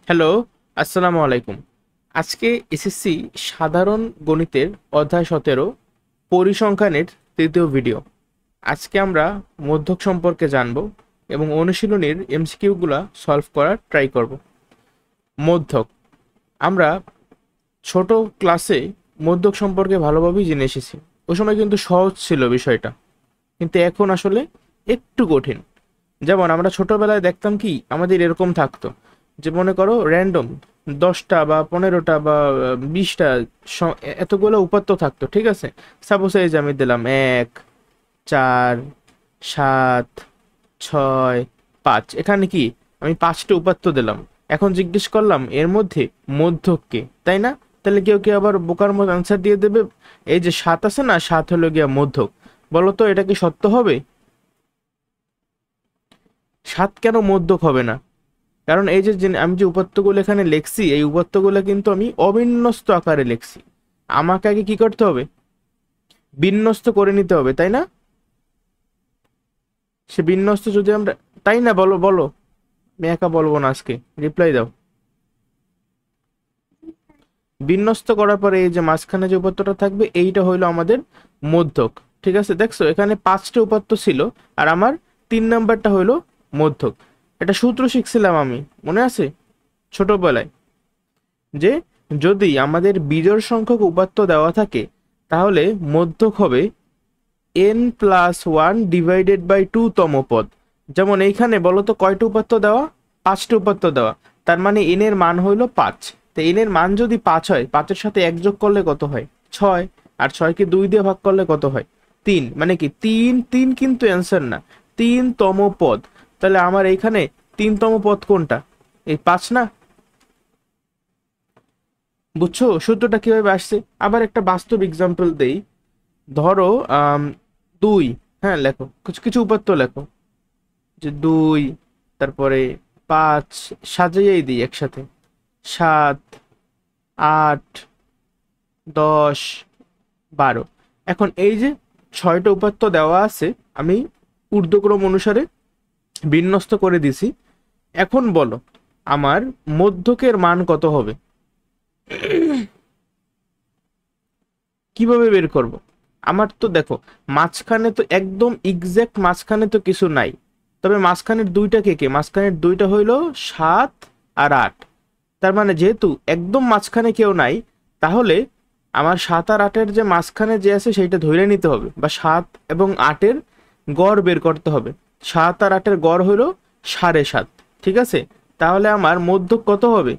Hello, আসসালামু আলাইকুম। আজকে এসএসসি সাধারণ গণিতের অধ্যায় 17 পরিসংখ্যানের তৃতীয় ভিডিও। আজকে আমরা মধ্যক সম্পর্কে জানব এবং অনুশীলনীর এমসিকিউগুলা সলভ করার ট্রাই করব। মধ্যক আমরা ছোট ক্লাসে মধ্যক সম্পর্কে ভালোভাবেই জেনে এসেছি। ওই সময় কিন্তু সহজ ছিল বিষয়টা, কিন্তু এখন আসলে একটু কঠিন। যেমন আমরা ছোটবেলায় দেখতাম কি আমাদের এরকম থাকতো যে মনে করো র্যান্ডম 10টা বা 15টা বা 20টা এতগুলো উপাত্ত থাকতো, ঠিক আছে। সাপোজ এই যে আমি দিলাম 1, 4, 7, 6, 5, এখানে কি আমি 5টা উপাত্ত দিলাম। এখন জিজ্ঞেস করলাম এর মধ্যে মধ্যক কে, তাই না? তাহলে কেউ কেউ আবার বোকার মতো অ্যান্সার দিয়ে দেবে, এই যে 7 আছে না, 7 হলো গিয়া মধ্যক। বলো তো এটা কি সত্য হবে? 7 কেন মধ্যক হবে না? কারণ এই যে আমি যে উপাত্তগুলো এখানে লিখছি, এই উপাত্তগুলো কিন্তু আমি অবিন্যস্ত আকারে লিখছি। আমাকে আগে কি করতে হবে? বিন্যস্ত করে নিতে হবে, তাই না? সে বিন্যস্ত যদি আমরা, তাই না? বলো বলো, আমি একা বলবো না আজকে, রিপ্লাই দাও। বিন্যস্ত করার পরে এই যে মাঝখানে যে উপাত্তটা থাকবে এইটা হইলো আমাদের মধ্যক। ঠিক আছে, দেখছো এখানে 5টা উপাত্ত ছিল আর আমার 3 নাম্বারটা হইলো মধ্যক। এটা সূত্র শিখছিলাম আমি, মনে আছে ছোটবেলায়, যে যদি আমাদের বিজোড় সংখ্যক উপাত্ত দেওয়া থাকে তাহলে মধ্যক হবে n+1 ডিভাইডেড বাই 2 তম পদ। যেমন এইখানে বলো তো কয়টা উপাত্ত দেওয়া? 5টা উপাত্ত দেওয়া, তার মানে n এর মান হইলো 5। তো n এর মান যদি 5 হয়, 5-এর সাথে 1 যোগ করলে কত হয়? 6। আর 6কে 2 দিয়ে ভাগ করলে কত হয়? 3। মানে কি 3 3 কিন্তু অ্যান্সার না, 3তম পদ। তাহলে আমার এইখানে 3তম পদ কোনটা? এই 5 না? বুঝছো সূত্রটা কিভাবে আসছে? আবার একটা বাস্তব এক্সাম্পল দেই। ধরো 2, হ্যাঁ লেখো, কিছু কিছু উপাত্ত লেখো, যে 2, তারপরে 5, সাজিয়েই দিই একসাথে, 7, 8, 10, 12। এখন এই যে 6টা উপাত্ত দেওয়া আছে, আমি ঊর্ধ্বক্রম অনুসারে বিন্যস্ত করে দিছি। এখন বলো আমার মধ্যকের মান কত হবে? কিভাবে বের করব? আমার তো দেখো মাঝখানে তো একদম এক্সাক্ট মাঝখানে তো কিছু নাই, তবে মাঝখানের দুইটা কে কে? মাঝখানের দুইটা হইলো 7 আর 8। তার মানে যেহেতু একদম মাঝখানে কেউ নাই, তাহলে আমার 7 আর 8-এর যে মাঝখানে যে আছে সেইটা ধরে নিতে হবে, বা 7 এবং 8-এর গড় বের করতে হবে। 7 আর 8-এর গড় হইলো 7.5, ঠিক আছে। তাহলে আমার মধ্যক কত হবে?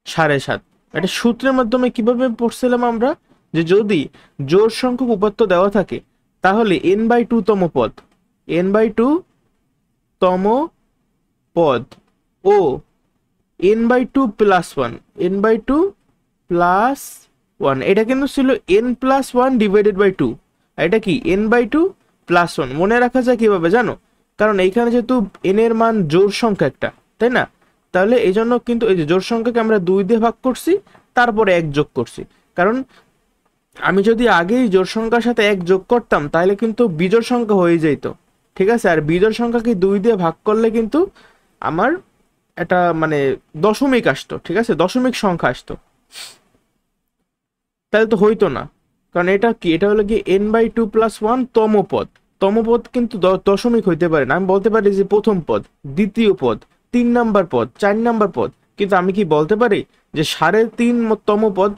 7.5। একটা সূত্রের মাধ্যমে কিভাবে পড়ছিলাম আমরা, যে যদি জোড় সংখ্যক উপাত্ত দেওয়া থাকে তাহলে n/2 তম পদ, n/2 তম পদ ও n/2 প্লাস 1, n/2 প্লাস 1, এটা কিন্তু ছিল n+1 ডিভাইডেড বাই 2। এটা কি n/2 প্লাস 1। মনে রাখা যায় কিভাবে জানো? কারণ এইখানে যেহেতু n এর মান জোড় সংখ্যা একটা, তাই না? তাহলে এই জন্য কিন্তু এই যে জোড় সংখ্যাকে আমরা 2 দিয়ে ভাগ করছি, তারপরে 1 যোগ করছি। কারণ আমি যদি আগেই জোড় সংখ্যার সাথে 1 যোগ করতাম তাহলে কিন্তু বিজোড় সংখ্যা হয়ে যেত, ঠিক আছে। আর বিজোড় সংখ্যাকে 2 দিয়ে ভাগ করলে কিন্তু আমার এটা মানে দশমিক আসতো, ঠিক আছে, দশমিক সংখ্যা আসতো। তাহলে তো হইতো না, কারণ এটা কি, এটা হলো কি n/2 প্লাস 1 তম পদ। তম পদ কিন্তু দশমিক হইতে পারে না। আমি বলতে পারি যে প্রথম পদ, দ্বিতীয় পদ, 3 নাম্বার পদ, 4 নাম্বার পদ, কিন্তু আমি কি বলতে পারি যে 3.5তম পদ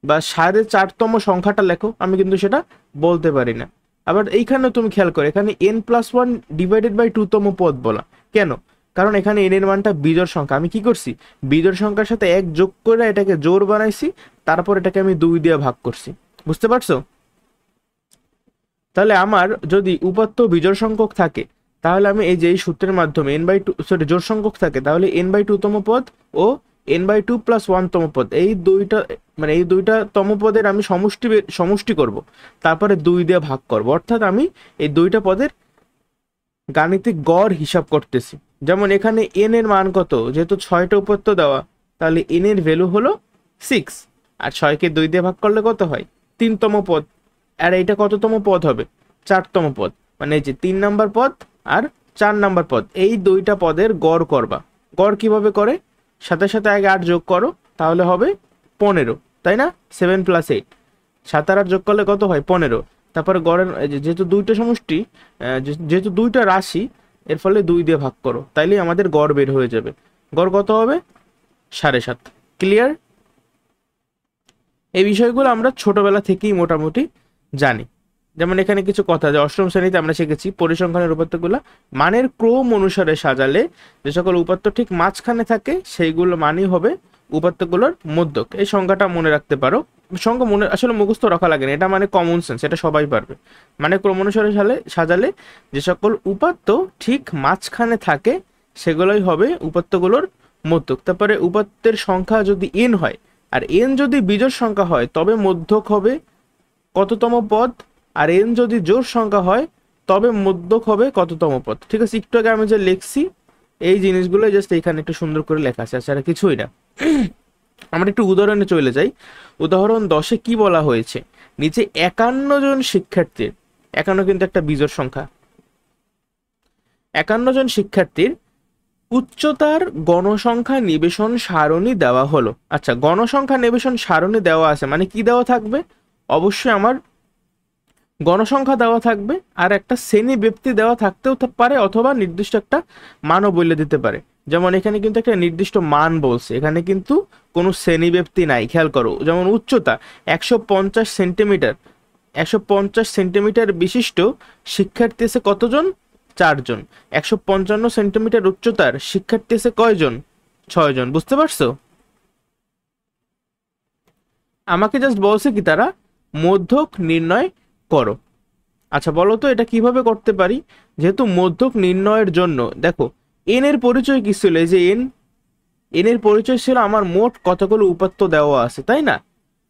বা 4.5তম সংখ্যাটা লেখো? আমি কিন্তু সেটা বলতে পারি না। আবার এইখানে তুমি খেয়াল করো, এখানে n+1 ডিভাইডেড বাই 2 তম পদ বলা কেন? কারণ এখানে n এর মানটা বিজোড় সংখ্যা। আমি কি করছি? বিজোড় সংখ্যার সাথে 1 যোগ করে এটাকে জোড় বানাইছি, তারপর এটাকে আমি 2 দিয়ে ভাগ করছি। বুঝতে পারছো? তাহলে আমার যদি উপাত্ত বিজোড় সংখ্যক থাকে, তাহলে আমি এই যে এই সূত্রের মাধ্যমে n/2, সরি জোড় সংখ্যক থাকে, তাহলে n/2 তম পদ ও n/2 প্লাস 1 তম পদ, এই দুইটা মানে এই দুইটা তম পদের আমি সমষ্টি করব, তারপরে 2 দিয়ে ভাগ করব। অর্থাৎ আমি এই দুইটা পদের গাণিতিক গড় হিসাব করতেছি। যেমন এখানে n এর মান কত? যেহেতু 6টা উপাত্ত দেওয়া, তাহলে n এর ভ্যালু হলো 6। আর 6কে 2 দিয়ে ভাগ করলে কত হয়? 3তম পদ। আর এইটা কততম পদ হবে? 4তম পদ। মানে এই যে 3 নাম্বার পদ আর 4 নাম্বার পদ, এই দুইটা পদের গড় করবা। গড় কিভাবে করে, সাথে সাথে আগে 8 যোগ করো, তাহলে হবে 15, তাই না? 7 + 8, 7 আর 8 যোগ করলে কত হয়? 15। তারপরে গড়ের যেহেতু দুইটা সমষ্টি, যেহেতু দুইটা রাশি, এর ফলে 2 দিয়ে ভাগ করো, তাইলেই আমাদের গড় বের হয়ে যাবে। গড় কত হবে? 7.5। ক্লিয়ার? এই বিষয়গুলো আমরা ছোটবেলা থেকেই মোটামুটি জানি। যেমন এখানে কিছু কথা, যে অষ্টম শ্রেণীতে আমরা শিখেছি পরিসংখ্যানের উপাত্তগুলো মানের ক্রম অনুসারে সাজালে যে সকল উপাত্ত ঠিক মাঝখানে থাকে সেইগুলো মানই হবে উপাত্তগুলোর মধ্যক। এই সংজ্ঞাটা মনে রাখতে পারো। সংজ্ঞা মনে আসলে মুখস্থ রাখা লাগে না, এটা মানে কমন সেন্স, এটা সবাই পারবে। মানে ক্রম অনুসারে সাজালে যে সকল উপাত্ত ঠিক মাঝখানে থাকে সেগুলোই হবে উপাত্তগুলোর মধ্যক। তারপরে উপাত্তের সংখ্যা যদি n হয় আর n যদি বিজোড় সংখ্যা হয় তবে মধ্যক হবে কততম পদ, আর n যদি জোড় সংখ্যা হয় তবে মধ্যক হবে কততম পদ। ঠিক আছে, একটু আগে আমি যে লিখছি এই জিনিসগুলো জাস্ট এখানে একটু সুন্দর করে লেখা আছে, আচ্ছা কিছুই না। আমরা একটু উদাহরণে চলে যাই। উদাহরণ 10-এ কি বলা হয়েছে? নিচে 51 জন শিক্ষার্থীর, 51 কিন্তু একটা বিজোড় সংখ্যা, 51 জন শিক্ষার্থীর উচ্চতার গণসংখ্যা নিবেশন সারণী দেওয়া হলো। আচ্ছা, গণসংখ্যা নিবেশন সারণী দেওয়া আছে মানে কি দেওয়া থাকবে? অবশ্যই আমার গণসংখ্যা দেওয়া থাকবে, আর একটা শ্রেণী ব্যক্তি দেওয়া থাকতেও পারে, অথবা নির্দিষ্ট একটা মানও বলে দিতে পারে। যেমন এখানে কিন্তু একটা নির্দিষ্ট মান বলছে, এখানে কিন্তু কোনো শ্রেণী ব্যক্তি নাই, খেয়াল করো। যেমন উচ্চতা 150 সেন্টিমিটার, 150 সেন্টিমিটার বিশিষ্ট শিক্ষার্থী আছে কতজন? 4 জন। 155 সেন্টিমিটার উচ্চতার শিক্ষার্থী আছে কয়জন? 6 জন। বুঝতে পারছো? আমাকে জাস্ট বলছে কি তারা মধ্যক নির্ণয় করো। আচ্ছা বলো তো এটা কিভাবে করতে পারি? যেহেতু মধ্যক নির্ণয়ের জন্য দেখো এন এর পরিচয় কি ছিল? এই যে এন এর পরিচয় ছিল আমার মোট কতগুলো উপাত্ত দেওয়া আছে, তাই না?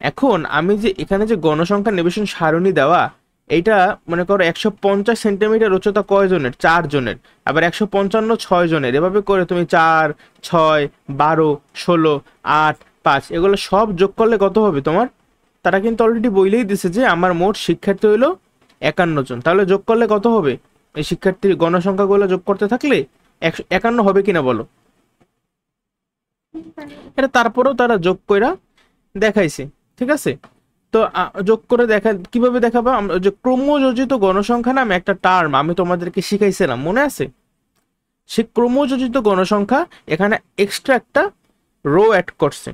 এখন আমি যে এখানে যে গণসংখ্যা নিবেশন সারণী দেওয়া, এইটা মনে করো 150 সেন্টিমিটার উচ্চতা কয়জনের? 4 জনের। আবার 155 6 জনের, এভাবে করে তুমি 4 6 12 16 8 5 এগুলো সব যোগ করলে কত হবে তোমার? তারা কিন্তু অলরেডি বইলেই দিছে যে আমার মোট শিক্ষার্থী হইলো 51 জন। তাহলে যোগ করলে কত হবে? এই শিক্ষার্থীর গণসংখ্যাগুলো যোগ করতে থাকলে 51 হবে কিনা বলো? এটা তারপরেও তারা যোগ কইরা দেখাইছে, ঠিক আছে? তো যোগ করে দেখা কিভাবে দেখাবো? আমরা যে ক্রমযোজিত গণসংখ্যা নামে একটা টার্ম আমি তোমাদেরকে শিখাইছিলাম, মনে আছে? সে ক্রমযোজিত গণসংখ্যা এখানে এক্সট্রা একটা রো অ্যাড করছে,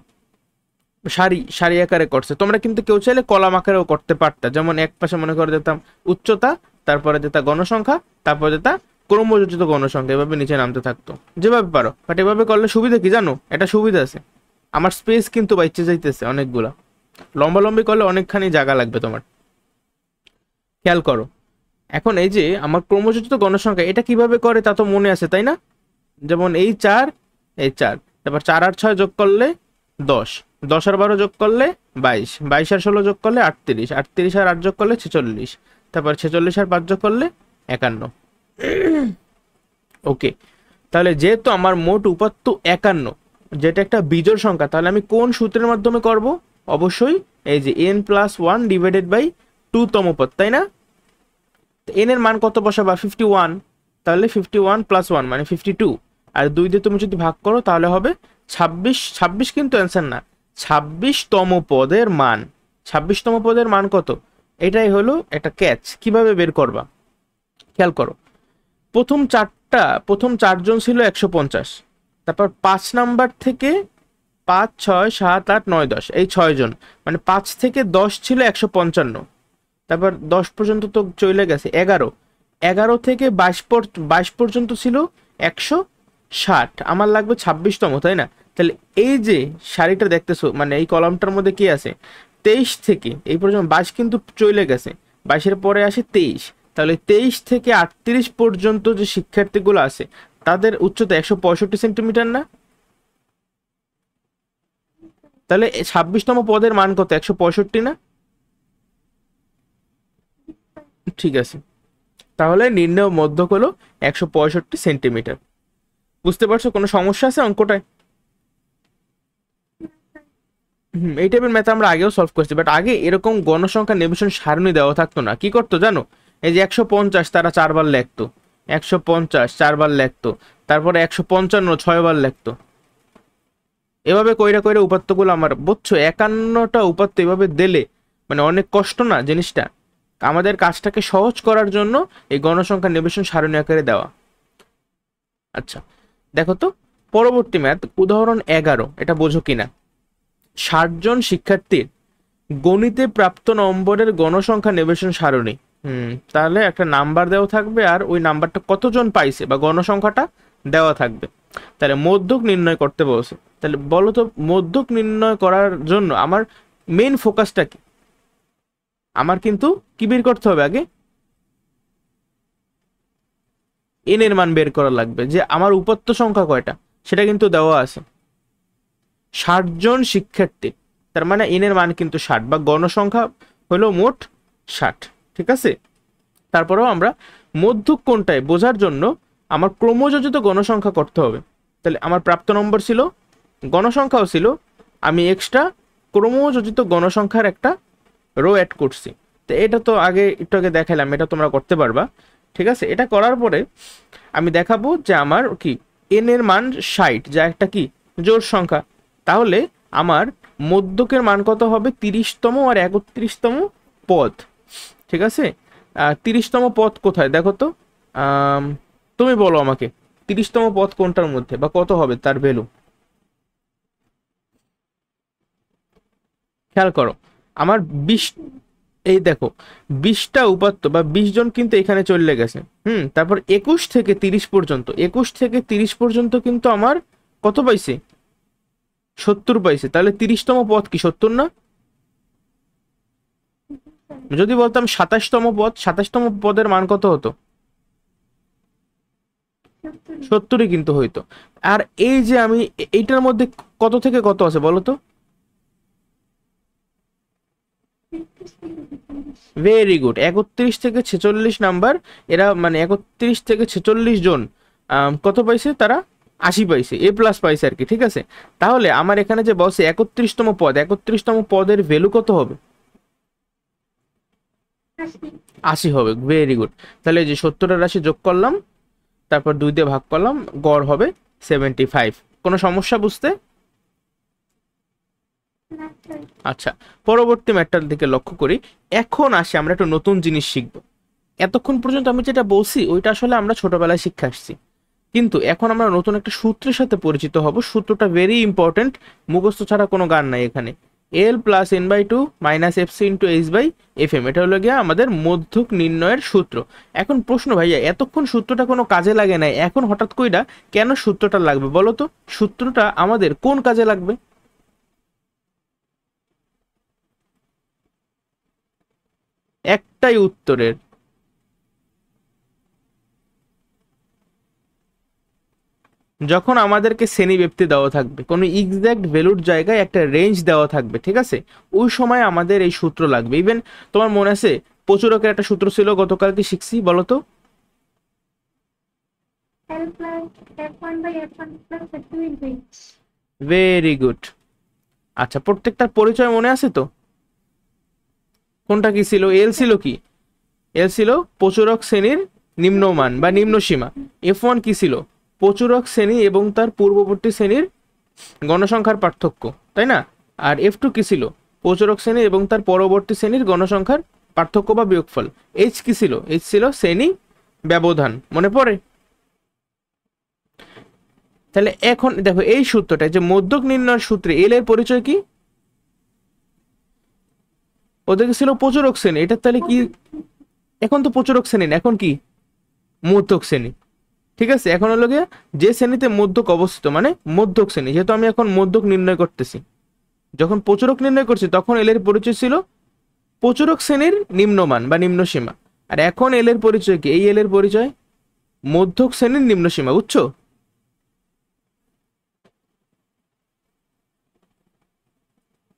সারি সারি আকারে করছে। তোমরা কিন্তু কেউ চাইলে কলাম আকারেও করতে পারতা। যেমন এক পাশে মনে করে দিতাম উচ্চতা, তারপরে দিতা গণসংখ্যা, তারপরে দিতা ক্রমযোজিত গণসংখ্যা, এভাবে নিচে নামতে থাকতো, যেভাবে পারো। বাট এভাবে করলে সুবিধা কি জানো? এটা সুবিধা আছে, আমার স্পেস কিন্তু বাইচে যাইতেছে অনেকগুলা। লম্বালম্বি করলে অনেকখানি জায়গা লাগবে তোমার। খেয়াল করো, এখন এই যে আমার ক্রমযোজিত গণসংখ্যা এটা কিভাবে করে তা তো মনে আছে, তাই না? যেমন এই 4 এই 4, তারপর 4 আর 6 যোগ করলে 10, 10 আর 12 যোগ করলে 22, 22 আর 16 যোগ করলে 38, 38 আর 8 যোগ করলে 46, তারপর 46 আর 5 যোগ করলে 51। ওকে, তাহলে যেহেতু আমার মোট উপাত্ত 51, যেটা একটা বিজোড় সংখ্যা, তাহলে আমি কোন সূত্রের মাধ্যমে করব? অবশ্যই এই যে n+1 ডিভাইডেড বাই 2 তম পদ, তাই না? n এর মান কত বসাবা? 51, তাহলে 51 + 1 মানে 52, আর 2 দিয়ে তুমি যদি ভাগ করো তাহলে হবে 26। 26 কিন্তু অ্যান্সার না, 26তম পদের মান। 26তম পদের মান কত? এটাই হলো একটা ক্যাচ। কিভাবে বের করবা খেয়াল করো। প্রথম 4 জন ছিল 150, তারপর 5 নাম্বার থেকে 5 6 7 8 9 10 এই 6 জন, মানে 5 থেকে 10 ছিল 155, তারপর 10 পর্যন্ত তো চলে গেছে 11, 11 থেকে 22 পর্যন্ত ছিল 160, আমার লাগবে 26তম, তাই না? তাহলে এই যে সারিটা দেখতেছো, মানে এই কলামটার মধ্যে কি আছে? 23 থেকে এই পর্যন্ত 22 কিন্তু চলে গেছে, 22-এর পরে আসে 23, তাহলে 23 থেকে 38 পর্যন্ত যে শিক্ষার্থীগুলো আছে তাদের উচ্চতা 165 সেন্টিমিটার না? তাহলে 26তম পদের মান কত? 165 না? ঠিক আছে, তাহলে নির্ণয় মধ্যক হলো 165 সেন্টিমিটার। বুঝতে পারছো কোনো সমস্যা আছে অঙ্কটায়? এই টাইপের ম্যাথ আমরা আগেও সলভ করছি, বাট আগে এরকম গণসংখ্যা নিবেশন সারণী দেওয়া থাকতো না। কি করতো জানো? এই যে 150 তারা 4 বার লিখতো, 150 4 বার লিখতো, তারপরে 155 6 বার লিখতো। এভাবে কইরা কইরা উপাত্তগুলো আমার বুঝছো, 51টা উপাত্ত এভাবে দিলে মানে অনেক কষ্ট না জিনিসটা। আমাদের কাজটাকে সহজ করার জন্য এই গণসংখ্যা নিবেশন সারণী আকারে দেওয়া। আচ্ছা দেখো তো পরবর্তী ম্যাথ উদাহরণ 11, এটা বোঝো কিনা। 60 জন শিক্ষার্থীর গণিতে প্রাপ্ত নম্বরের গণসংখ্যা নিবেশন সারণী। তাহলে একটা নাম্বার দেওয়া থাকবে আর ওই নাম্বারটা কতজন পাইছে বা গণসংখ্যাটা দেওয়া থাকবে। তাহলে মধ্যক নির্ণয় করতে বলছে। তাহলে বলো তো মধ্যক নির্ণয় করার জন্য আমার মেইন ফোকাসটা কি? আমার কিন্তু কি বের করতে হবে আগে? এন এর মান বের করা লাগবে, যে আমার উপাত্ত সংখ্যা কয়টা সেটা কিন্তু দেওয়া আছে। 60 জন শিক্ষার্থী, তার মানে এন এর মান কিন্তু 60 বা গণসংখ্যা হলো মোট 60, ঠিক আছে। তারপরেও আমরা মধ্যক কোনটায় বোঝার জন্য আমার ক্রমযোজিত গণসংখ্যা করতে হবে। তাহলে আমার প্রাপ্ত নম্বর ছিল, গণসংখ্যাও ছিল, আমি এক্সট্রা ক্রমযোজিত গণসংখ্যার একটা রো অ্যাড করছি। তো এটা তো একটু আগে দেখালাম, এটা তোমরা করতে পারবা, ঠিক আছে। এটা করার পরে আমি দেখাবো যে আমার কি এন এর মান 60, যা একটা কি জোড় সংখ্যা। তাহলে আমার মধ্যকের মান কত হবে? 30তম আর 31তম পদ, ঠিক আছে। 30তম পদ কোথায় দেখো তো, তুমি বলো আমাকে 30তম পদ কোনটার মধ্যে বা কত হবে তার ভ্যালু? খেয়াল করো আমার 20, এই দেখো 20টা উপাত্ত বা 20 জন কিন্তু এখানে চলে গেছে। তারপর 21 থেকে 30 পর্যন্ত, 21 থেকে 30 পর্যন্ত কিন্তু আমার কত পাইছে? 70 পাইছে। তাহলে 30তম পদ কি 70 না? যদি বলতাম 27তম পদ, 27তম পদের মান কত হতো? 70ই কিন্তু হইতো। আর এই যে আমি এইটার মধ্যে কত থেকে কত আছে বলো তো? ভেরি গুড, 31 থেকে 46 নাম্বার। এরা মানে 31 থেকে 46 জন কত পাইছে? তারা 80 পাইছে, এ প্লাস পাইছে আর কি, ঠিক আছে। তাহলে আমার এখানে যে বসে 31তম পদ, 31তম পদের ভ্যালু কত হবে? 80 হবে। Very good. তাহলে যে 70 রাশি যোগ করলাম, তারপর 2 দিয়ে ভাগ করলাম, গড় হবে 75। কোনো সমস্যা বুঝতে? আচ্ছা পরবর্তী ম্যাটটার দিকে লক্ষ্য করি। এখন আসি আমরা একটা নতুন জিনিস শিখবো। এতক্ষণ পর্যন্ত আমি যেটা বলছি ওইটা আসলে আমরা ছোটবেলায় শিক্ষা আসছি, কিন্তু এখন আমরা নতুন একটা সূত্রের সাথে পরিচিত হব। সূত্রটা ভেরি ইম্পর্টেন্ট, মুখস্থ ছাড়া কোনো গান নাই এখানে। L plus N by two minus F C into H by F M, এটা হলো গিয়ে আমাদের মধ্যক নির্ণয়ের সূত্র। এখন প্রশ্ন, ভাইয়া এতক্ষণ সূত্রটা কোনো কাজে লাগে নাই, এখন হঠাৎ কইরা কেন সূত্রটা লাগবে বলো তো? সূত্রটা আমাদের কোন কাজে লাগবে? একটাই উত্তরের, যখন আমাদেরকে শ্রেণী ব্যক্তি দেওয়া থাকবে, কোনো এক্সাক্ট ভ্যালুর জায়গায় একটা রেঞ্জ দেওয়া থাকবে, ঠিক আছে, ওই সময় আমাদের এই সূত্র লাগবে। ইভেন তোমার মনে আছে প্রচুরকের একটা সূত্র ছিল, গতকালকে শিখছি, বলো তো? Very good. আচ্ছা প্রত্যেকটার পরিচয় মনে আছে তো? কোনটা কি ছিল? এল ছিল কি? এল ছিল প্রচুরক শ্রেণীর নিম্নমান বা নিম্ন সীমা। F1 কি ছিল? প্রচুরক শ্রেণী এবং তার পূর্ববর্তী শ্রেণীর গণসংখ্যার পার্থক্য, তাই না? আর F2 কি ছিল? প্রচুরক শ্রেণী এবং তার পরবর্তী শ্রেণীর গণসংখ্যার পার্থক্য বা বিয়োগফল। H কি ছিল? H ছিল শ্রেণী ব্যবধান, মনে পড়ে? তাহলে এখন দেখো এই সূত্রটা, যে মধ্যক নির্ণয়ের সূত্রে এল এর পরিচয় কি? ওদেরকে ছিল প্রচুরক শ্রেণী, এটা তাহলে কি? এখন তো প্রচুরক শ্রেণী না, এখন কি? মধ্যক শ্রেণী, ঠিক আছে। এখন হলো গিয়ে যে শ্রেণীতে মধ্যক অবস্থিত মানে মধ্যক শ্রেণী। যেহেতু আমি এখন মধ্যক নির্ণয় করতেছি, যখন প্রচুরক নির্ণয় করছি তখন এল এর পরিচয় ছিল প্রচুরক শ্রেণীর নিম্নমান বা নিম্ন সীমা। আর এখন এল এর পরিচয় কি? এই এল এর পরিচয় মধ্যক শ্রেণীর নিম্ন সীমা, বুঝছো?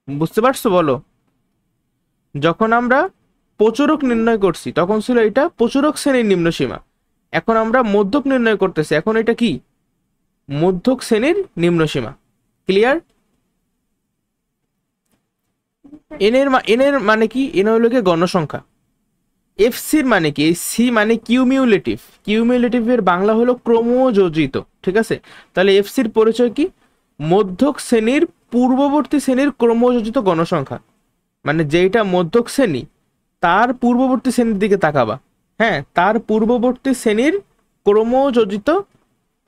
বুঝতে পারছো বলো? যখন আমরা প্রচুরক নির্ণয় করছি তখন ছিল এটা প্রচুরক শ্রেণীর নিম্ন সীমা। এখন আমরা মধ্যক নির্ণয় করতেছি, এখন এটা কি? মধ্যক শ্রেণীর নিম্ন সীমা। ক্লিয়ার? এন এর মানে কি? এন হলো গিয়ে গণসংখ্যা। এফসির মানে কি? সি মানে কিউমিউলেটিভ। কিউমিউলেটিভের বাংলা হলো ক্রমযোজিত, ঠিক আছে? তাহলে এফসির পরিচয় কি? মধ্যক শ্রেণীর পূর্ববর্তী শ্রেণীর ক্রমযোজিত গণসংখ্যা। মানে যেটা মধ্যক শ্রেণী তার পূর্ববর্তী শ্রেণীর দিকে তাকাবা, হ্যাঁ, তার পূর্ববর্তী শ্রেণীর ক্রমযোজিত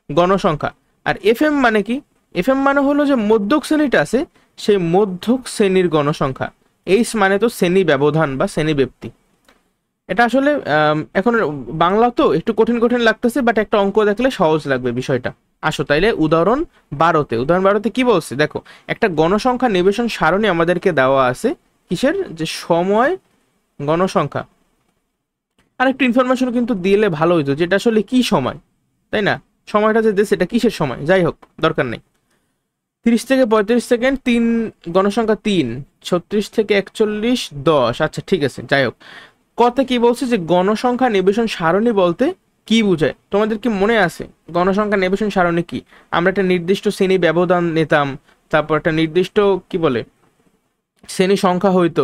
গণসংখ্যা। আর এফএম মানে কি? এফএম মানে হলো যে মধ্যক শ্রেণীটা আছে সেই মধ্যক শ্রেণীর গণসংখ্যা। এইচ মানে তো শ্রেণী ব্যবধান বা শ্রেণী ব্যক্তি। এটা আসলে এখন বাংলা তো একটু কঠিন কঠিন লাগতেছে, বাট একটা অঙ্ক দেখলে সহজ লাগবে বিষয়টা। আসো তাইলে উদাহরণ 12তে কি বলছে দেখো। একটা গণসংখ্যা নিবেশন সারণী আমাদেরকে দেওয়া আছে, কিসের? যে সময় গণসংখ্যা। আর একটু ইনফরমেশন কিন্তু দিলে ভালো হইতো, যেটা আসলে কি সময়, তাই না? সময়টা যে দেশ এটা কিসের সময়, যাই হোক দরকার নেই। 30 থেকে 35 সেকেন্ড, গণসংখ্যা 3, 36 থেকে 41, 10। আচ্ছা ঠিক আছে, যাই হোক। কথা কি বলছে যে গণসংখ্যা নিবেশন সারণী বলতে কি বোঝায়? তোমাদের কি মনে আছে গণসংখ্যা নিবেশন সারণী কি? আমরা একটা নির্দিষ্ট শ্রেণী ব্যবধান নিতাম, তারপর একটা নির্দিষ্ট কি বলে শ্রেণী সংখ্যা হইতো,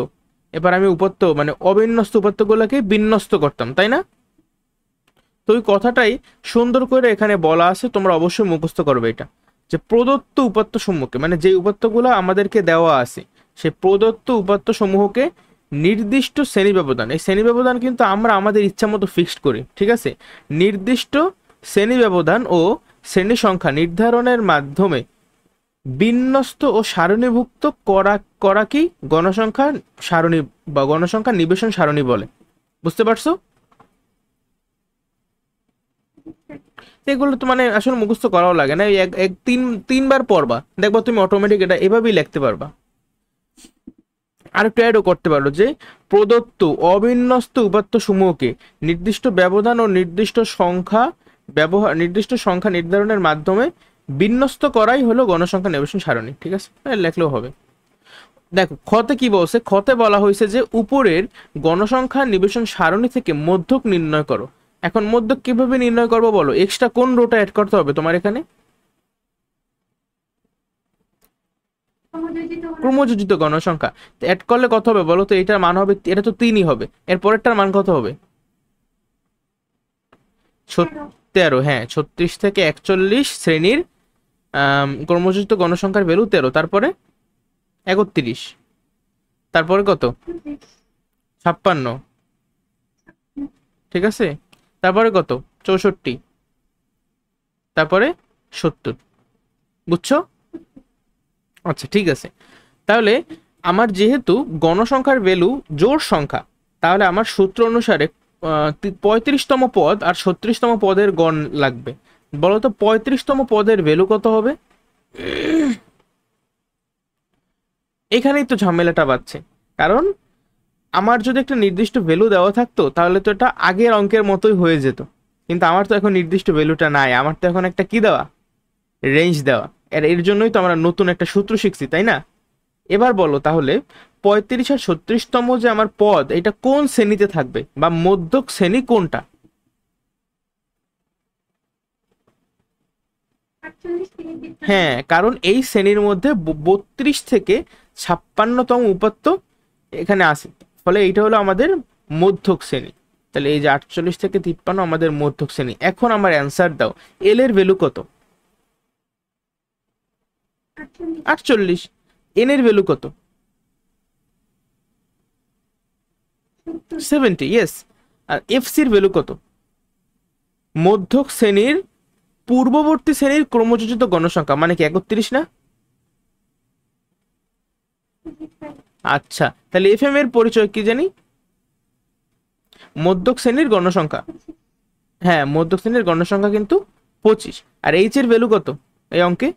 এবার আমি উপাত্ত মানে অবিন্যস্ত উপাত্তগুলোকে বিন্যস্ত করতাম, তাই না? তো ওই কথাটাই সুন্দর করে এখানে বলা আছে, তোমরা অবশ্যই মুখস্থ করবে এটা। যে প্রদত্ত উপাত্ত সমূহকে, মানে যে উপাত্তগুলো আমাদেরকে দেওয়া আছে সেই প্রদত্ত উপাত্ত সমূহকে নির্দিষ্ট শ্রেণী ব্যবধান, এই শ্রেণী ব্যবধান কিন্তু আমরা আমাদের ইচ্ছা মতো ফিক্সড করি, ঠিক আছে? নির্দিষ্ট শ্রেণী ব্যবধান ও শ্রেণী সংখ্যা নির্ধারণের মাধ্যমে বিন্যস্ত ও সারণীভুক্ত করা করা কি গণসংখ্যা সারণী বা গণসংখ্যা নিবেশন সারণী বলে। বুঝতে পারছো? এগুলো তো মানে আসলে মুখস্থ করাও লাগে না, এই তিনবার পড়বা, দেখবা তুমি অটোমেটিক এটা এভাবেই লিখতে পারবা। আর একটু অ্যাডও করতে পারো যে প্রদত্ত অবিন্যস্ত উপাত্ত সমূহকে নির্দিষ্ট ব্যবধান ও নির্দিষ্ট সংখ্যা নির্ধারণের মাধ্যমে বিন্যস্ত করাই হলো গণসংখ্যা নিবেশন সারণী, ঠিক আছে? লেখলেও হবে। দেখো খতে কি বলছে, খতে বলা হয়েছে যে উপরের গণসংখ্যা নিবেশন সারণী থেকে মধ্যক নির্ণয় করো। এখন মধ্যক কিভাবে নির্ণয় করবো বলো? এক্সট্রা কোন রোটা অ্যাড করতে হবে তোমার এখানে? ক্রমযোজিত গণসংখ্যা অ্যাড করলে কত হবে বলো তো? এটার মান হবে, এটা তো 3ই হবে, এর পরেরটার মান কত হবে? 13। হ্যাঁ, 36 থেকে 41 শ্রেণীর ক্রমযোজিত গণসংখ্যার ভ্যালু 13, তারপরে 31, তারপরে কত? 56, ঠিক আছে? তারপরে কত? 64, তারপরে 70। বুঝছো? আচ্ছা ঠিক আছে। তাহলে আমার যেহেতু গণসংখ্যার ভ্যালু জোড় সংখ্যা, তাহলে আমার সূত্র অনুসারে 35তম পদ আর 36তম পদের গণ লাগবে। বলতো 35তম পদের ভ্যালু কত হবে? এখানেই তো ঝামেলাটা বাড়ছে, কারণ আমার যদি একটা নির্দিষ্ট ভ্যালু দেওয়া থাকতো তাহলে তো এটা আগের অঙ্কের মতোই হয়ে যেত, কিন্তু আমার তো এখন নির্দিষ্ট ভ্যালুটা নাই, আমার তো এখন একটা কি দেওয়া, রেঞ্জ দেওয়া। এর জন্যই তো আমরা নতুন একটা সূত্র শিখছি, তাই না? এবার বলো তাহলে 35 আর 36তম যে আমার পদ, এটা কোন শ্রেণীতে থাকবে বা মধ্যক শ্রেণী কোনটা? হ্যাঁ, কারণ এই শ্রেণীর মধ্যে 32 থেকে 56তম উপাত্ত এখানে আছে, ফলে এইটা হলো আমাদের মধ্যক শ্রেণী। তাহলে এই যে 48 থেকে 53 আমাদের মধ্যক শ্রেণী। এখন আমার অ্যান্সার দাও, এল এর ভ্যালু কত? 48। এন এর ভ্যালু কত? 70, ইয়েস। আর এফ সির ভ্যালু কত? মধ্যক শ্রেণীর পূর্ববর্তী শ্রেণীর ক্রমযোজিত গণসংখ্যা মানে কি 31 না? আচ্ছা, তাহলে এফ এম এর পরিচয় কি জানি? মধ্যক শ্রেণীর গণসংখ্যা। হ্যাঁ, মধ্যক শ্রেণীর গণসংখ্যা কিন্তু 25। আর এইচ এর ভ্যালু কত এই অঙ্কে?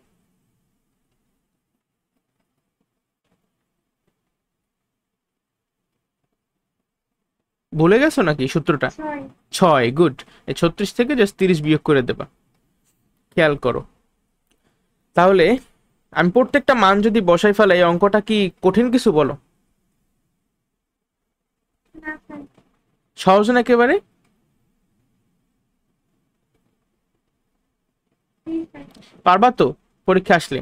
ভুলে গেছো নাকি সূত্রটা? 6। গুড। এই 36 থেকে জাস্ট 30 বিয়োগ করে দেবা, খেয়াল করো। তাহলে আমি প্রত্যেকটা মান যদি বসাই ফেলাই, অঙ্কটা কি কঠিন কিছু বলো? সহজ না একেবারে? পারবা তো পরীক্ষা আসলে?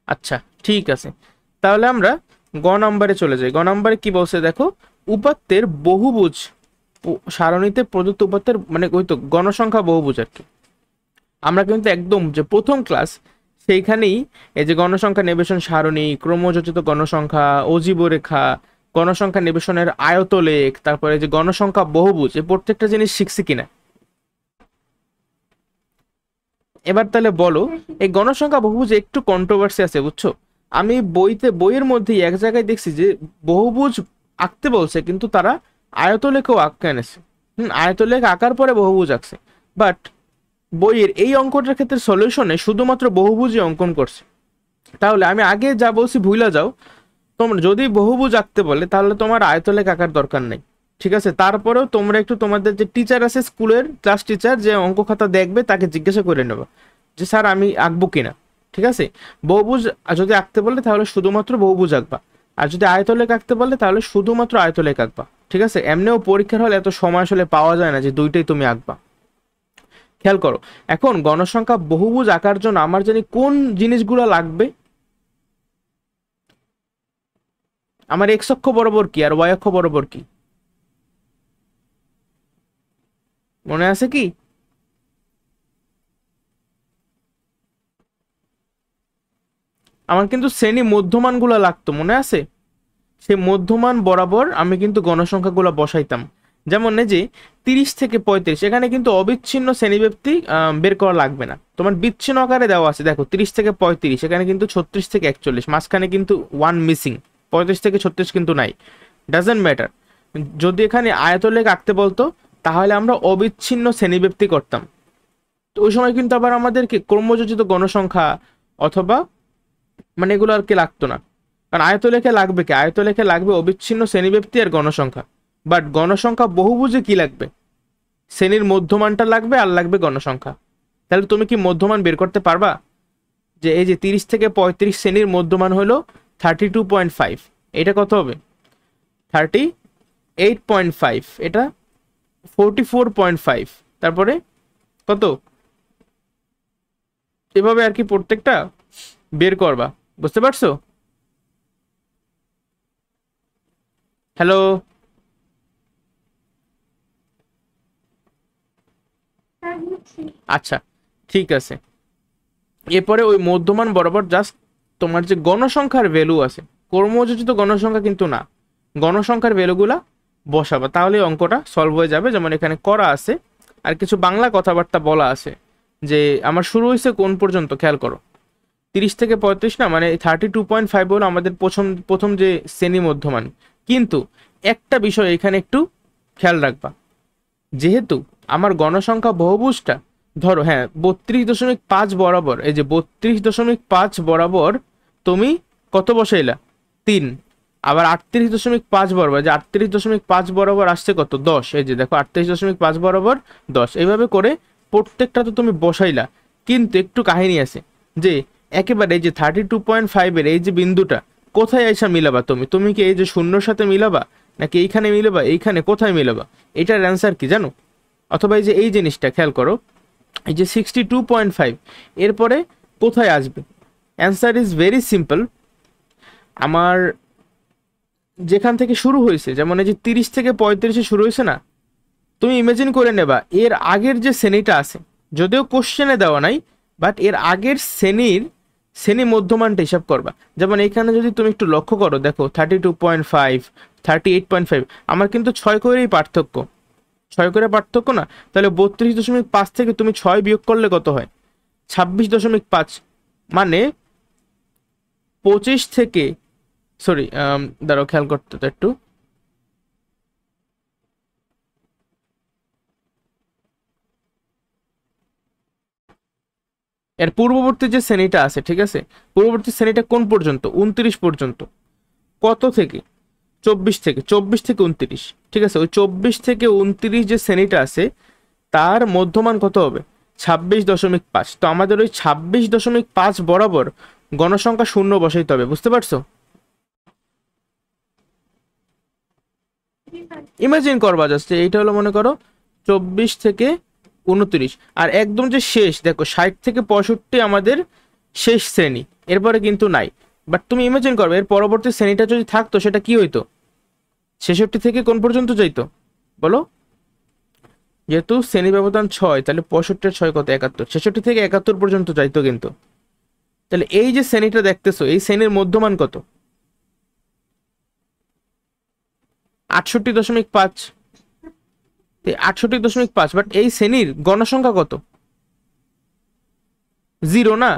আচ্ছা ঠিক আছে, তাহলে আমরা গ নাম্বারে চলে যায়। গ নাম্বারে কি বলছে দেখো, উপাত্তের বহুভুজ সারণীতে প্রদত্ত উপাত্তের মানে ওই তো গণসংখ্যা বহুভুজ আর কি। আমরা কিন্তু একদম যে প্রথম ক্লাস সেইখানেই এই যে গণসংখ্যা নিবেশন সারণী, ক্রমযোজিত গণসংখ্যা, অজীব রেখা, গণসংখ্যা নিবেশনের আয়তলেখ, তারপরে যে গণসংখ্যা বহুভুজ, এই প্রত্যেকটা জিনিস শিখছি কিনা। এবার তাহলে বলো, এই গণসংখ্যা বহুভুজ একটু কন্ট্রোভার্সি আছে বুঝছো। আমি বইয়ের মধ্যে এক জায়গায় দেখছি যে বহুভুজ আঁকতে বলছে, কিন্তু তারা আয়তলেখও আঁকে এনেছে। আয়তলেখ আঁকার পরে বহুভুজ আঁকছে, বাট বইয়ের এই অঙ্কটার ক্ষেত্রে সলিউশনে শুধুমাত্র বহুভুজই অঙ্কন করছে। তাহলে আমি আগে যা বলছি ভুলা যাও, তোমরা যদি বহুভুজ আঁকতে বলে তাহলে তোমার আয়তলেখ আঁকার দরকার নেই, ঠিক আছে। তারপরেও তোমরা একটু তোমাদের যে টিচার আছে স্কুলের ক্লাস টিচার, যে অঙ্ক খাতা দেখবে তাকে জিজ্ঞাসা করে নেবে যে স্যার আমি আঁকবো কিনা, ঠিক আছে। বহুভুজ যদি আঁকতে বলে তাহলে শুধুমাত্র বহুভুজ আঁকবা, আর যদি আয়তলেখ আঁকতে বলে তাহলে শুধুমাত্র আয়তলেখ আঁকবা, ঠিক আছে। এমনিও পরীক্ষার হলে এত সময় আসলে পাওয়া যায় না যে দুইটাই তুমি আঁকবা। খেয়াল করো, এখন গণসংখ্যা বহুভুজ আঁকার জন্য আমার জানি কোন জিনিসগুলো লাগবে। আমার এক্স অক্ষ বরাবর কি আর ওয়াই অক্ষ বরাবর কি মনে আছে কি? আমার কিন্তু শ্রেণী মধ্যমানগুলো লাগতো, মনে আছে? সেই মধ্যমান বরাবর আমি কিন্তু গণসংখ্যাগুলো বসাইতাম। যেমন এই যে 30 থেকে 35, এখানে কিন্তু অবিচ্ছিন্ন শ্রেণীব্যক্তি বের করা লাগবে না, তোমার বিচ্ছিন্ন আকারে দেওয়া আছে। দেখো 30 থেকে 35, এখানে কিন্তু 36 থেকে 41, মাঝখানে কিন্তু 1 মিসিং, 35 থেকে 36 কিন্তু নাই। Doesn't matter. যদি এখানে আয়তলেখ আঁকতে বলতো তাহলে আমরা অবিচ্ছিন্ন শ্রেণীব্যক্তি করতাম। তো ওই সময় কিন্তু আবার আমাদেরকে ক্রমযোজিত গণসংখ্যা অথবা মানে এগুলো আর কি লাগতো না, কারণ আয়তলেখে লাগবে কি, আয়তলেখে লাগবে অবিচ্ছিন্ন শ্রেণীব্যক্তি আর গণসংখ্যা। বাট গণসংখ্যা বহুভুজে কি লাগবে? শ্রেণীর মধ্যমানটা লাগবে আর লাগবে গণসংখ্যা। তাহলে তুমি কি মধ্যমান বের করতে পারবা? যে এই যে 30 থেকে 35 শ্রেণীর মধ্যমান হলো 32.5, এটা কত হবে? 38.5, এটা 44.5, তারপরে কত, এভাবে আর কি প্রত্যেকটা বের করবা। বুঝতে পারছো? হ্যালো, আচ্ছা ঠিক আছে। এরপরে ওই মধ্যমান বরাবর জাস্ট তোমার যে গণসংখ্যার ভ্যালু আছে, কর্মযোজিত গণসংখ্যা কিন্তু না, গণসংখ্যার ভ্যালুগুলা বসাবা, তাহলে অঙ্কটা সলভ হয়ে যাবে। যেমন এখানে করা আছে আর কিছু বাংলা কথাবার্তা বলা আছে যে আমার শুরু হয়েছে কোন পর্যন্ত, খেয়াল করো 30 থেকে 35 না, মানে 32.5 হলো আমাদের প্রথম যে শ্রেণী মধ্যমান। কিন্তু একটা বিষয় এখানে একটু খেয়াল রাখবা, যেহেতু আমার গণসংখ্যা বহুভুজটা ধরো হ্যাঁ 32.5 বরাবর, এই যে 32.5 বরাবর তুমি কত বসাইলা? 3। আবার 38.5 বরাবর, যে 38.5 বরাবর আসছে কত? 10। এই যে দেখো 38.5 বরাবর 10, এইভাবে করে প্রত্যেকটা তো তুমি বসাইলা। কিন্তু একটু কাহিনী আছে যে একেবারে এই যে 32.5 এর এই যে বিন্দুটা কোথায় আইসা মিলাবা তুমি কি এই যে শূন্যর সাথে মিলাবা, নাকি এইখানে মিলাবা, এইখানে কোথায় মিলাবা? এটার অ্যান্সার কি জানো? অথবা এই যে এই জিনিসটা খেয়াল করো, এই যে 62.5 এরপরে কোথায় আসবে? Answer is very simple. আমার যেখান থেকে শুরু হয়েছে, যেমন এই যে 30 থেকে 35 শুরু হয়েছে না, তুমি ইমাজিন করে নেবা এর আগের যে শ্রেণীটা আছে, যদিও কোশ্চেনে দেওয়া নাই, বাট এর আগের শ্রেণী মধ্যমানটা হিসাব করবা। যেমন এখানে যদি তুমি একটু লক্ষ্য করো, দেখো 32.5, 38.5, আমার কিন্তু 6 করেই পার্থক্য, 6 করে পার্থক্য না? তাহলে 32.5 থেকে তুমি 6 বিয়োগ করলে কত হয়? 26.5, মানে 25 থেকে, সরি দাঁড়াও খেয়াল করতে তো একটু, এর পূর্ববর্তী যে শ্রেণীটা আছে, ঠিক আছে, পূর্ববর্তী শ্রেণীটা কোন পর্যন্ত? 29 পর্যন্ত। কত থেকে? 24 থেকে, 24 থেকে 29, ঠিক আছে। ওই 24 থেকে 29 যে শ্রেণীটা আছে তার মধ্যমান কত হবে? 26.5। তো আমাদের ওই 26.5 বরাবর গণসংখ্যা শূন্য বসাইতে হবে, বুঝতে পারছো? ইমাজিন করবা জাস্ট, এইটা হলো মনে করো 24 থেকে 29, আর একদম যে শেষ দেখো 60 থেকে 65 আমাদের শেষ শ্রেণী, এরপরে কিন্তু নাই। বাট তুমি ইমাজিন করবে এর পরবর্তী শ্রেণীটা যদি থাকতো সেটা কি হইতো, 66 থেকে কোন পর্যন্ত যাইতো বলো? যেহেতু শ্রেণী ব্যবধান 6, তাহলে 65 কত, 71, 66 থেকে 71 পর্যন্ত যাইতো কিন্তু। তাহলে এই যে শ্রেণীটা দেখতেছো, এই শ্রেণীর মধ্যমান কত? 68.5। 68.5, বাট এই শ্রেণীর গণসংখ্যা কত? 0 না,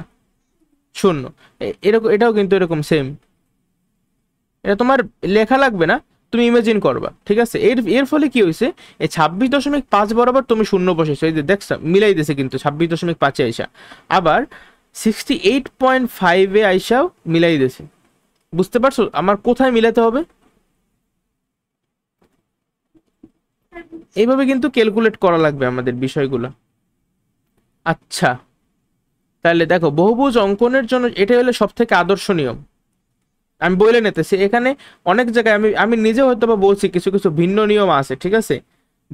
0। এরকম, এটাও কিন্তু এরকম সেম। এটা তোমার লেখা লাগবে না, তুমি ইমাজিন করবা, ঠিক আছে? এর এর ফলে কি হয়েছে, এই 26.5 বরাবর তুমি শূন্য বসেছো, এই যে দেখছো মিলাই দিয়েছে কিন্তু 26.5-এ আইসা, আবার 68.5-এ আইসাও মিলাই দিয়েছে। বুঝতে পারছো আমার কোথায় মিলাতে হবে? এইভাবে কিন্তু ক্যালকুলেট করা লাগবে আমাদের বিষয়গুলো। আচ্ছা, তাহলে দেখো বহুভুজ অঙ্কনের জন্য এটাই হলো সব থেকে আদর্শ নিয়ম। আমি বলে নিতেছি, এখানে অনেক জায়গায় আমি আমি নিজে হয়তো বা বলছি কিছু কিছু ভিন্ন নিয়ম আছে, ঠিক আছে,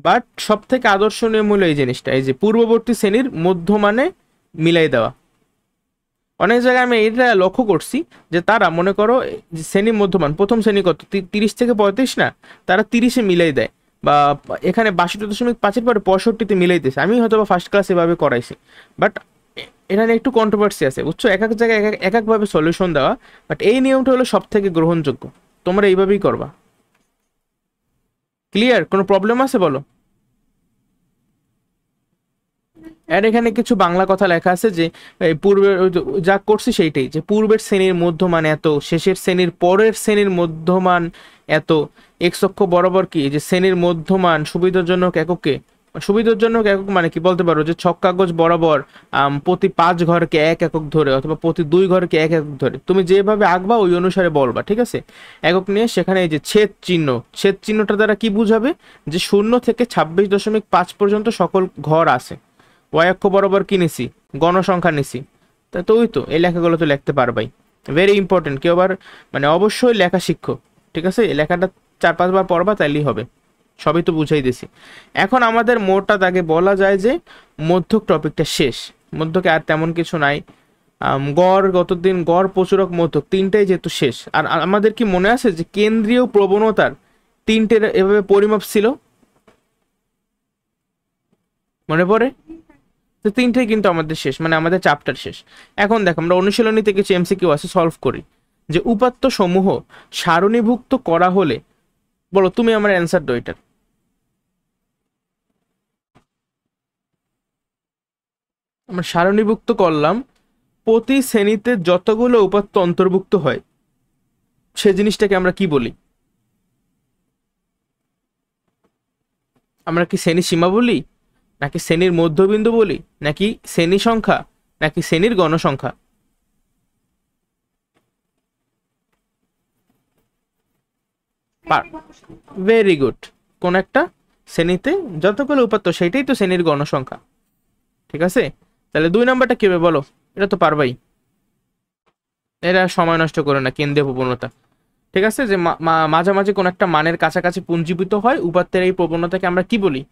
বাট সব থেকে আদর্শ নিয়ম হলো এই জিনিসটা, এই যে পূর্ববর্তী শ্রেণীর মধ্যমানে মিলাই দেওয়া। অনেক জায়গায় আমি এটা লক্ষ্য করছি যে তারা মনে করো যে শ্রেণীর মধ্যমান প্রথম শ্রেণী কত 30 থেকে 35 না, তারা 30-এ মিলাই দেয়, বা এখানে 62.5-এর পরে 65-তে মিলাইতেছে। আমি হয়তো বা ফার্স্ট ক্লাস এভাবে করাইছি, বাট এটা নিয়ে একটু কন্ট্রোভার্সি আছে, বুঝছো? এক এক জায়গায় এক একভাবে সলিউশন দেওয়া, বাট এই নিয়মটা হলো সব থেকে গ্রহণযোগ্য। তোমরা এইভাবেই করবা। ক্লিয়ার? কোনো প্রবলেম আছে বলো? আর এখানে কিছু বাংলা কথা লেখা আছে যে এই পূর্বের যা করছি সেইটাই, যে পূর্বের শ্রেণীর মধ্যমান এত, শেষের শ্রেণীর পরের শ্রেণীর মধ্যমান এত, এক্স অক্ষ বরাবর কি যে শ্রেণীর মধ্যমান সুবিধাজনক এককে, সুবিধাজনক একক মানে কি বলতে পারো যে ছক কাগজ বরাবর প্রতি 5 ঘরকে 1 একক ধরে, অথবা প্রতি 2 ঘরকে 1 একক ধরে, তুমি যেভাবে আঁকবা ওই অনুসারে বলবা, ঠিক আছে? একক নিয়ে সেখানে এই যে ছেদ চিহ্ন, ছেদ চিহ্নটা দ্বারা কি বুঝাবে, যে 0 থেকে 26.5 পর্যন্ত সকল ঘর আছে। ওয়াই অক্ষ বরাবর কি নিছি, গণসংখ্যা নিছি। তা তো ওই তো এই লেখাগুলো তো লিখতে পারবাই, ভেরি ইম্পর্টেন্ট। কেউ আবার মানে অবশ্যই লেখা শিক্ষো, ঠিক আছে? এই লেখাটা 4-5 বার পড়বা তাইলেই হবে। সবই তো বুঝাই দিছি। এখন আমাদের মোটটা তাকে বলা যায় যে মধ্যক টপিকটা শেষ, মধ্যকে আর তেমন কিছু নাই। গড়, গতদিন গড়, প্রচুরক, মধ্যক তিনটাই যেহেতু শেষ। আর আমাদের কি মনে আছে যে কেন্দ্রীয় প্রবণতার 3টে এভাবে পরিমাপ ছিল, মনে পড়ে? তো 3টাই কিন্তু আমাদের শেষ, মানে আমাদের চ্যাপ্টার শেষ। এখন দেখো আমরা অনুশীলনীতে কিছু এমসিকিউ আছে, সলভ করি। যে উপাত্ত সমূহ সারণীভুক্ত করা হলে, বলো তুমি আমার অ্যান্সার দাও এটার। আমরা সারণীভুক্ত করলাম, প্রতি শ্রেণীতে যতগুলো উপাত্ত অন্তর্ভুক্ত হয় সে জিনিসটাকে আমরা কি বলি? আমরা কি শ্রেণী সীমা বলি, নাকি শ্রেণীর মধ্যবিন্দু বলি, নাকি শ্রেণী সংখ্যা, নাকি শ্রেণীর গণসংখ্যা? ভেরি গুড, কোন একটা শ্রেণীতে যতগুলো উপাত্ত সেটাই তো শ্রেণীর গণসংখ্যা, ঠিক আছে? তাহলে 2 নাম্বারটা কি হবে বলো? এটা তো পারবাই, এটা সময় নষ্ট করে না, কেন্দ্রীয় প্রবণতা, ঠিক আছে? যে মাঝামাঝি কোন একটা মানের কাছাকাছি পুঞ্জীভূত হয় উপাত্তের, এই প্রবণতাকে আমরা কি বলি?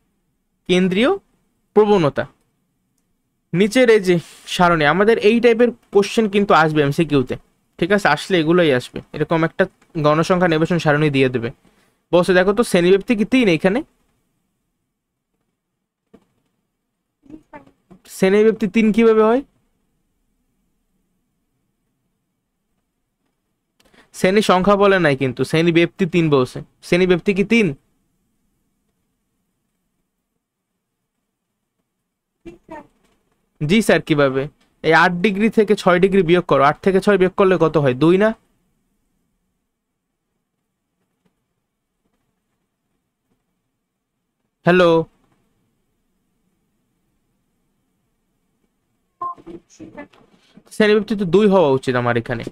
কেন্দ্রীয় প্রবণতা। নিচের এই যে সারণী, আমাদের এই টাইপের কোশ্চেন কিন্তু আসবে এমসিকিউতে, ঠিক আছে? আসলে এগুলোই আসবে, এরকম একটা গণসংখ্যা নিবেশন সারণী দিয়ে দেবে। বসে দেখো তো শ্রেণীব্যাপ্তি কি 3 এখানে? শ্রেণীব্যাপ্তি 3 কিভাবে হয়? শ্রেণী সংখ্যা বলে নাই কিন্তু, শ্রেণী ব্যক্তি 3 বলছে। শ্রেণী ব্যক্তি কি 3? জি স্যার। কিভাবে? এই 8 ডিগ্রি থেকে 6 ডিগ্রি বিয়োগ করো, 8 থেকে 6 বিয়োগ করলে কত হয়? 2 না? হ্যালো, শ্রেণী ব্যক্তি তো 2 হওয়া উচিত আমার এখানে।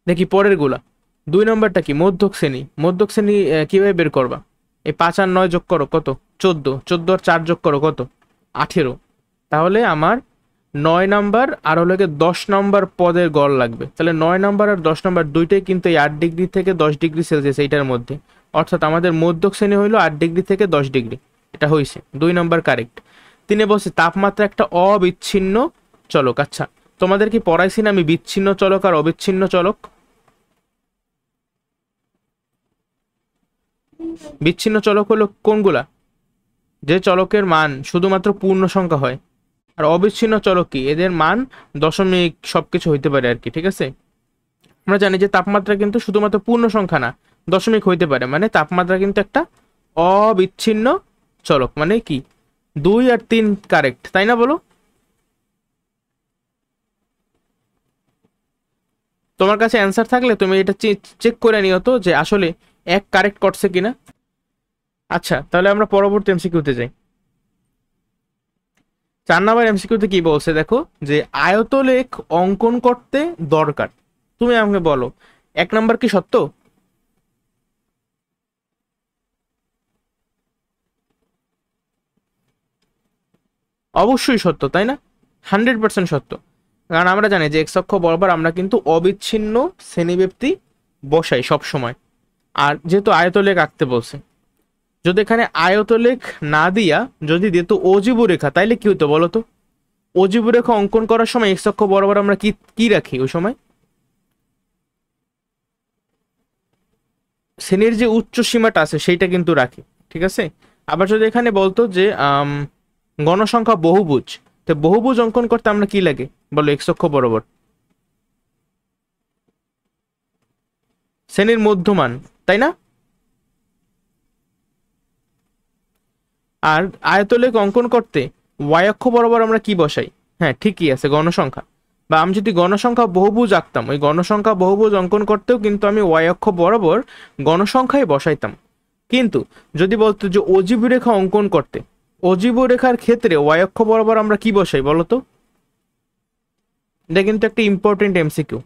দেখি পরের গুলা। 2 নম্বরটা কি? মধ্যক শ্রেণী। মধ্যক শ্রেণী কিভাবে বের করবা? এই 5 আর 9 যোগ করো কত? 14। 14 আর 4 যোগ করো কত? 18। তাহলে আমার 9 নাম্বার আর হলো 10 নাম্বার পদের গড় লাগবে। তাহলে 9 নাম্বার আর 10 নাম্বার দুইটাই কিন্তু এই 8 ডিগ্রি থেকে 10 ডিগ্রি সেলসিয়াস এইটার মধ্যে, অর্থাৎ আমাদের মধ্যক শ্রেণী হইলো 8 ডিগ্রি থেকে 10 ডিগ্রি। এটা হয়েছে 2 নাম্বার কারেক্ট। 3 বলছে তাপমাত্রা একটা অবিচ্ছিন্ন চলক। আচ্ছা, তোমাদের কি পড়াইছি না আমি বিচ্ছিন্ন চলক আর অবিচ্ছিন্ন চলক? বিচ্ছিন্ন চলক হলো কোনগুলা? যে চলকের মান শুধুমাত্র পূর্ণ সংখ্যা হয়। আর অবিচ্ছিন্ন চলক কি? এদের মান দশমিক সবকিছু হইতে পারে আর কি, ঠিক আছে? আমরা জানি যে তাপমাত্রা কিন্তু শুধুমাত্র পূর্ণ সংখ্যা না, দশমিক হইতে পারে, মানে তাপমাত্রা কিন্তু একটা অবিচ্ছিন্ন চলক। মানে কি 2 আর 3 কারেক্ট, তাই না বলো? তোমার কাছে অ্যান্সার থাকলে তুমি এটা চেক করে নিও তো যে আসলে 1 কারেক্ট করছে কিনা। আচ্ছা, তাহলে আমরা পরবর্তী এমসিকিউতে যাই। 4 নাম্বার এমসিকিউতে কি বলছে দেখো, যে আয়তলেখ অঙ্কন করতে দরকার। তুমি আমাকে বলো 1 নাম্বার কি সত্য? অবশ্যই সত্য, তাই না? 100% সত্য। কারণ আমরা জানি যে এক্স অক্ষ বরাবর আমরা কিন্তু অবিচ্ছিন্ন শ্রেণীব্যাপ্তি বসাই সব সময়। আর যেহেতু আয়তলেখ আঁকতে বলছে, যদি এখানে আয়তলেখ না দিয়া যদি দিত অজীব রেখা, তাইলে কি হতো বলো তো? অজীব রেখা অঙ্কন করার সময় এক্স অক্ষ বরাবর আমরা কি কি রাখি ওই সময়? শ্রেণীর যে উচ্চ সীমাটা আছে সেইটা কিন্তু রাখি, ঠিক আছে? আবার যদি এখানে বলতো যে গণসংখ্যা বহুভুজ, তো বহুভুজ অঙ্কন করতে আমরা কি লাগে বলো এক্স অক্ষ বরাবর? শ্রেণীর মধ্যমান, তাই না? আর আয়তলেখ অঙ্কন করতে ওয়াই অক্ষ বরাবর আমরা কি বসাই? হ্যাঁ, ঠিকই আছে, গণসংখ্যা। বা আমি যদি গণসংখ্যা বহুভুজ আঁকতাম, ওই গণসংখ্যা বহুভুজ অঙ্কন করতেও কিন্তু আমি ওয়াই অক্ষ বরাবর গণসংখ্যাই বসাইতাম। কিন্তু যদি বলতো যে অজীব রেখা অঙ্কন করতে, অজীব রেখার ক্ষেত্রে ওয়াই অক্ষ বরাবর আমরা কি বসাই বলতো? এটা কিন্তু একটা ইম্পর্টেন্ট এমসিকিউ।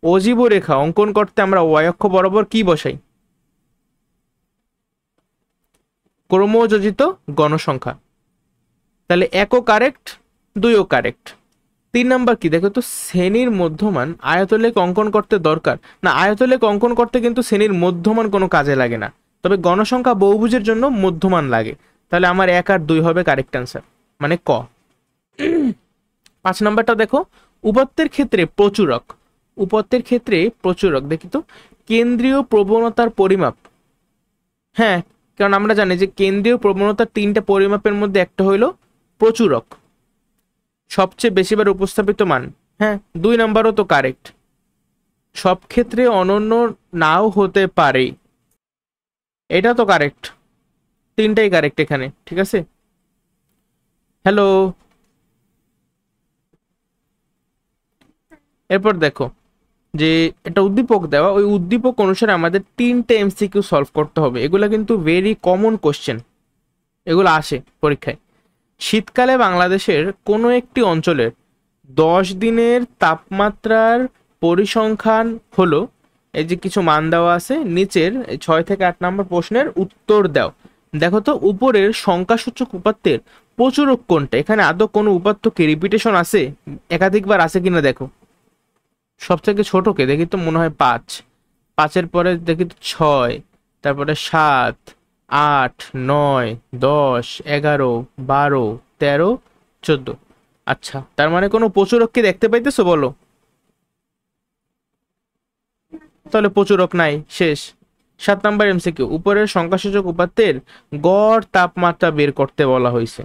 অজীব রেখা অঙ্কন করতে আমরা ওয়াই অক্ষ বরাবর কি বসাই? ক্রমযোজিত গণসংখ্যা। তাহলে 1ও কারেক্ট, 2ও কারেক্ট। 3 নাম্বার কি দেখো তো, শ্রেণীর মধ্যমান আয়তলেখ অঙ্কন করতে দরকার না। আয়তলেখ অঙ্কন করতে কিন্তু শ্রেণীর মধ্যমান কোনো কাজে লাগে না, তবে গণসংখ্যা বহুভুজের জন্য মধ্যমান লাগে। তাহলে আমার 1 আর 2 হবে কারেক্ট অ্যান্সার, মানে ক। 5 নাম্বারটা দেখো, উপত্যের ক্ষেত্রে প্রচুরক। উপত্যের ক্ষেত্রে প্রচুরক দেখি তো, কেন্দ্রীয় প্রবণতার পরিমাপ। হ্যাঁ, কারণ আমরা জানি যে কেন্দ্রীয় প্রবণতার 3টা পরিমাপের মধ্যে একটা হইল প্রচুরক, সবচেয়ে বেশিবার উপস্থাপিত মান। হ্যাঁ, 2 নাম্বারও তো কারেক্ট। সব ক্ষেত্রে অনন্য নাও হতে পারে, এটা তো কারেক্ট। 3টাই কারেক্ট এখানে, ঠিক আছে? হ্যালো। এরপর দেখো যে একটা উদ্দীপক দেওয়া, ওই উদ্দীপক অনুসারে আমাদের 3টে এমসিকিউ সলভ করতে হবে। এগুলা কিন্তু ভেরি কমন কোশ্চেন, এগুলো আসে পরীক্ষায়। শীতকালে বাংলাদেশের কোনো একটি অঞ্চলের 10 দিনের তাপমাত্রার পরিসংখ্যান হলো, এই যে কিছু মান দেওয়া আছে নিচের 6 থেকে 8 নম্বর প্রশ্নের উত্তর দাও। দেখো তো উপরের সংখ্যাসূচক উপাত্তের প্রচুরক কোনটা? এখানে আদৌ কোনো উপাত্ত কি রিপিটেশন আছে, একাধিকবার আছে কিনা দেখো। সব থেকে ছোটকে দেখি তো মনে হয় 5, 5-এর পরে দেখি তো 6, তারপরে 7, 8, 9, 10, 11, 12, 13, 14। আচ্ছা, তার মানে কোনো প্রচুরক কি দেখতে পাইতেছো বলো? তাহলে প্রচুরক নাই, শেষ। 7 নাম্বার এমসিকিউ, উপরের সংখ্যাসূচক উপাত্তের গড় তাপমাত্রা বের করতে বলা হয়েছে।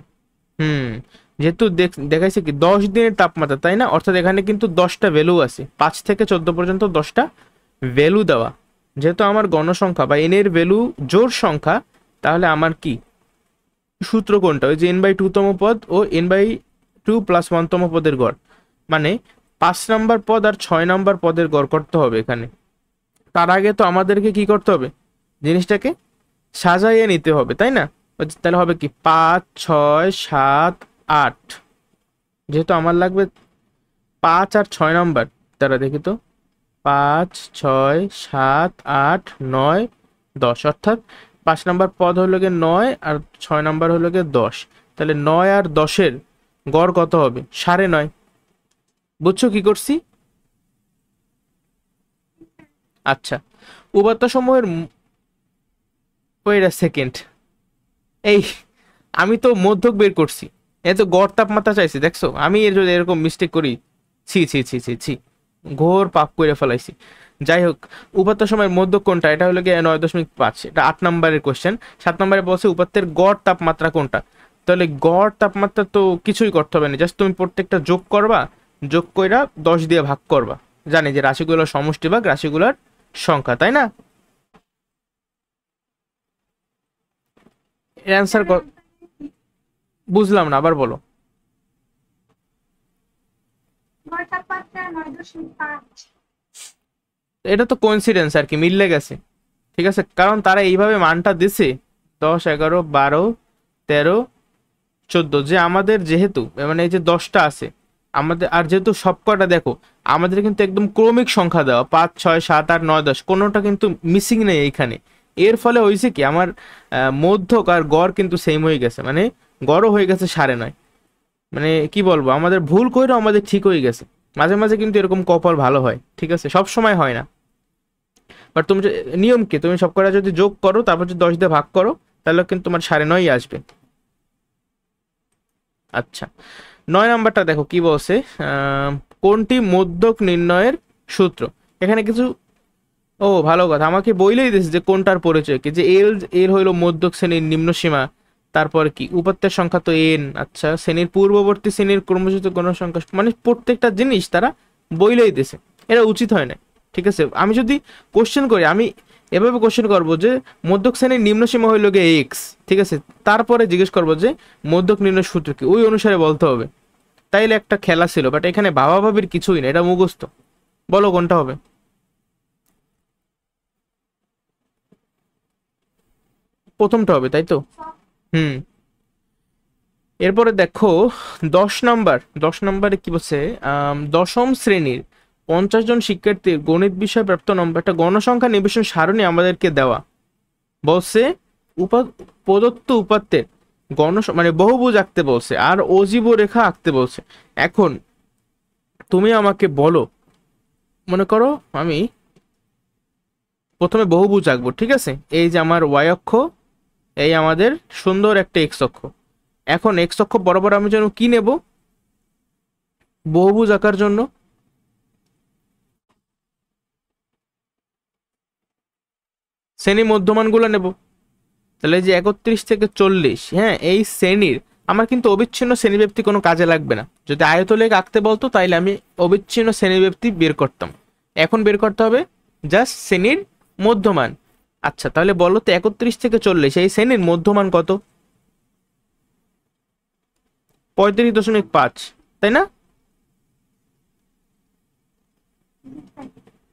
যেহেতু দেখাইছে কি 10 দিনের তাপমাত্রা, তাই না? অর্থাৎ এখানে কিন্তু 10টা ভ্যালু আছে, 5 থেকে 14 পর্যন্ত 10টা ভ্যালু দেওয়া। যেহেতু আমার গণসংখ্যা বা এন এর ভ্যালু জোড় সংখ্যা, তাহলে আমার কি সূত্র কোনটা? ওই যে n/2 তম পদ ও n/2 + 1 তম পদের গড়, মানে 5 নাম্বার পদ আর 6 নাম্বার পদের গড় করতে হবে এখানে। তার আগে তো আমাদেরকে কি করতে হবে, জিনিসটাকে সাজাইয়ে নিতে হবে, তাই না? তাহলে হবে কি 5, 6, 7, 8। যেহেতু আমার লাগবে 5 আর 6 নাম্বার, তারা দেখি তো 5, 6, 7, 8, 9, 10, অর্থাৎ 5 নাম্বার পদ হলো গিয়ে 9 আর 6 নাম্বার হলো গিয়ে 10। তাহলে 9 আর 10-এর গড় কত হবে? 9.5। বুঝছো কি করছি? আচ্ছা, উপাত্ত সমূহের ওয়েট আ সেকেন্ড, এই আমি তো মধ্যক বের করছি, এ তো গড় তাপমাত্রা চাইছি, দেখছো? আমি এর যদি এরকম মিস্টেক করি ছি ছি ছি ছি ছি, ঘোর পাপ করে ফেলাইছি। যাই হোক, উপাত্ত সময়ের মধ্যক কোনটা, এটা হলো গিয়ে 9.5, এটা 8 নম্বরের কোশ্চেন। 7 নম্বরে বলছে উপাত্তের গড় তাপমাত্রা কোনটা। তাহলে গড় তাপমাত্রা তো কিছুই করতে হবে না, জাস্ট তুমি প্রত্যেকটা যোগ করবা, যোগ কইরা 10 দিয়ে ভাগ করবা। জানি যে রাশিগুলোর সমষ্টি ভাগ রাশিগুলোর সংখ্যা, তাই না? এর অ্যান্সার বুঝলাম না, আবার বলো। এটা তো কোইন্সিডেন্স আর কি, মিললে গেছে। ঠিক আছে, কারণ তারা এইভাবে মানটা দিছে 10, 11, 12, 13, 14, যে আমাদের যেহেতু মানে এই যে 10টা আছে আমাদের, আর যেহেতু সবকটা দেখো আমাদের কিন্তু একদম ক্রমিক সংখ্যা দেওয়া, 5, 6, 7, 8, 9, 10, কোনোটা কিন্তু মিসিং নেই এইখানে। এর ফলে হয়েছে কি আমার মধ্যক আর গড় কিন্তু সেম হয়ে গেছে, মানে গড়ও হয়ে গেছে 9.5। মানে কি বলবো, আমাদের ভুল কইরও আমাদের ঠিক হয়ে গেছে। মাঝে মাঝে কিন্তু এরকম কপাল ভালো হয়, ঠিক আছে, সব সময় হয় না। বাট তুমি নিয়ম কি, তুমি সব কটা যদি যোগ করো তারপর যদি 10 দিয়ে ভাগ করো, তাহলে কিন্তু তোমার 9.5 আসবে। আচ্ছা, 9 নাম্বারটা দেখো কি বলছে। কোনটি মধ্যক নির্ণয়ের সূত্র। এখানে কিছু, ও ভালো কথা, আমাকে বইলেই দিয়েছে যে কোনটার পরিচয় কি, যে এল, এর হইলো মধ্যক শ্রেণীর নিম্নসীমা। তারপর কি উপাত্তের সংখ্যা তো এন। আচ্ছা, শ্রেণীর পূর্ববর্তী শ্রেণীর ক্রমযুক্ত গণসংখ্যা, মানে প্রত্যেকটা জিনিস তারা বইলেই দিয়েছে। এটা উচিত হয় না। ঠিক আছে, আমি যদি কোশ্চেন করি, আমি এভাবে কোশ্চেন করবো যে মধ্যক শ্রেণীর নিম্নসীমা হইল গিয়ে এক্স, ঠিক আছে, তারপরে জিজ্ঞেস করবো যে মধ্যক নির্ণয় সূত্র কি, ওই অনুসারে বলতে হবে। তাইলে একটা খেলা ছিল, বাট এখানে ভাবাভাবির কিছুই না, এটা মুখস্থ। বলো কোনটা হবে। প্রথমটা হবে, তাই তো? হুম। এরপরে দেখো 10 নাম্বার, 10 নাম্বারে কি বলছে, দশম শ্রেণীর 50 জন শিক্ষার্থীর গণিত বিষয় প্রাপ্ত নম্বর, একটা গণসংখ্যা নিবেশন সারণী আমাদেরকে দেওয়া। বলছে প্রদত্ত উপাত্তের মানে বহুভুজ আঁকতে বলছে আর অজীব রেখা আঁকতে বলছে। এখন তুমি আমাকে বলো, মনে করো আমি প্রথমে বহুভুজ আঁকবো, ঠিক আছে, এই যে আমার ওয়াই অক্ষ, এই আমাদের সুন্দর একটা এক্স অক্ষ। এখন এক্স অক্ষ বরাবর আমি যেন কি নেব বহুভুজ আঁকার জন্য, শ্রেণী মধ্যমানগুলো নেব। তাহলে যে 31 থেকে 40, হ্যাঁ, এই শ্রেণীর আমার কিন্তু অবিচ্ছিন্ন শ্রেণীব্যাপ্তি কোনো কাজে লাগবে না। যদি আয়তলেখ আঁকতে বলতো তাইলে আমি অবিচ্ছিন্ন শ্রেণীব্যাপ্তি বের করতাম। এখন বের করতে হবে জাস্ট শ্রেণীর মধ্যমান। আচ্ছা, তাহলে বলো তো 31 থেকে 40 এই শ্রেণীর মধ্যমান কত? 35.5, তাই না?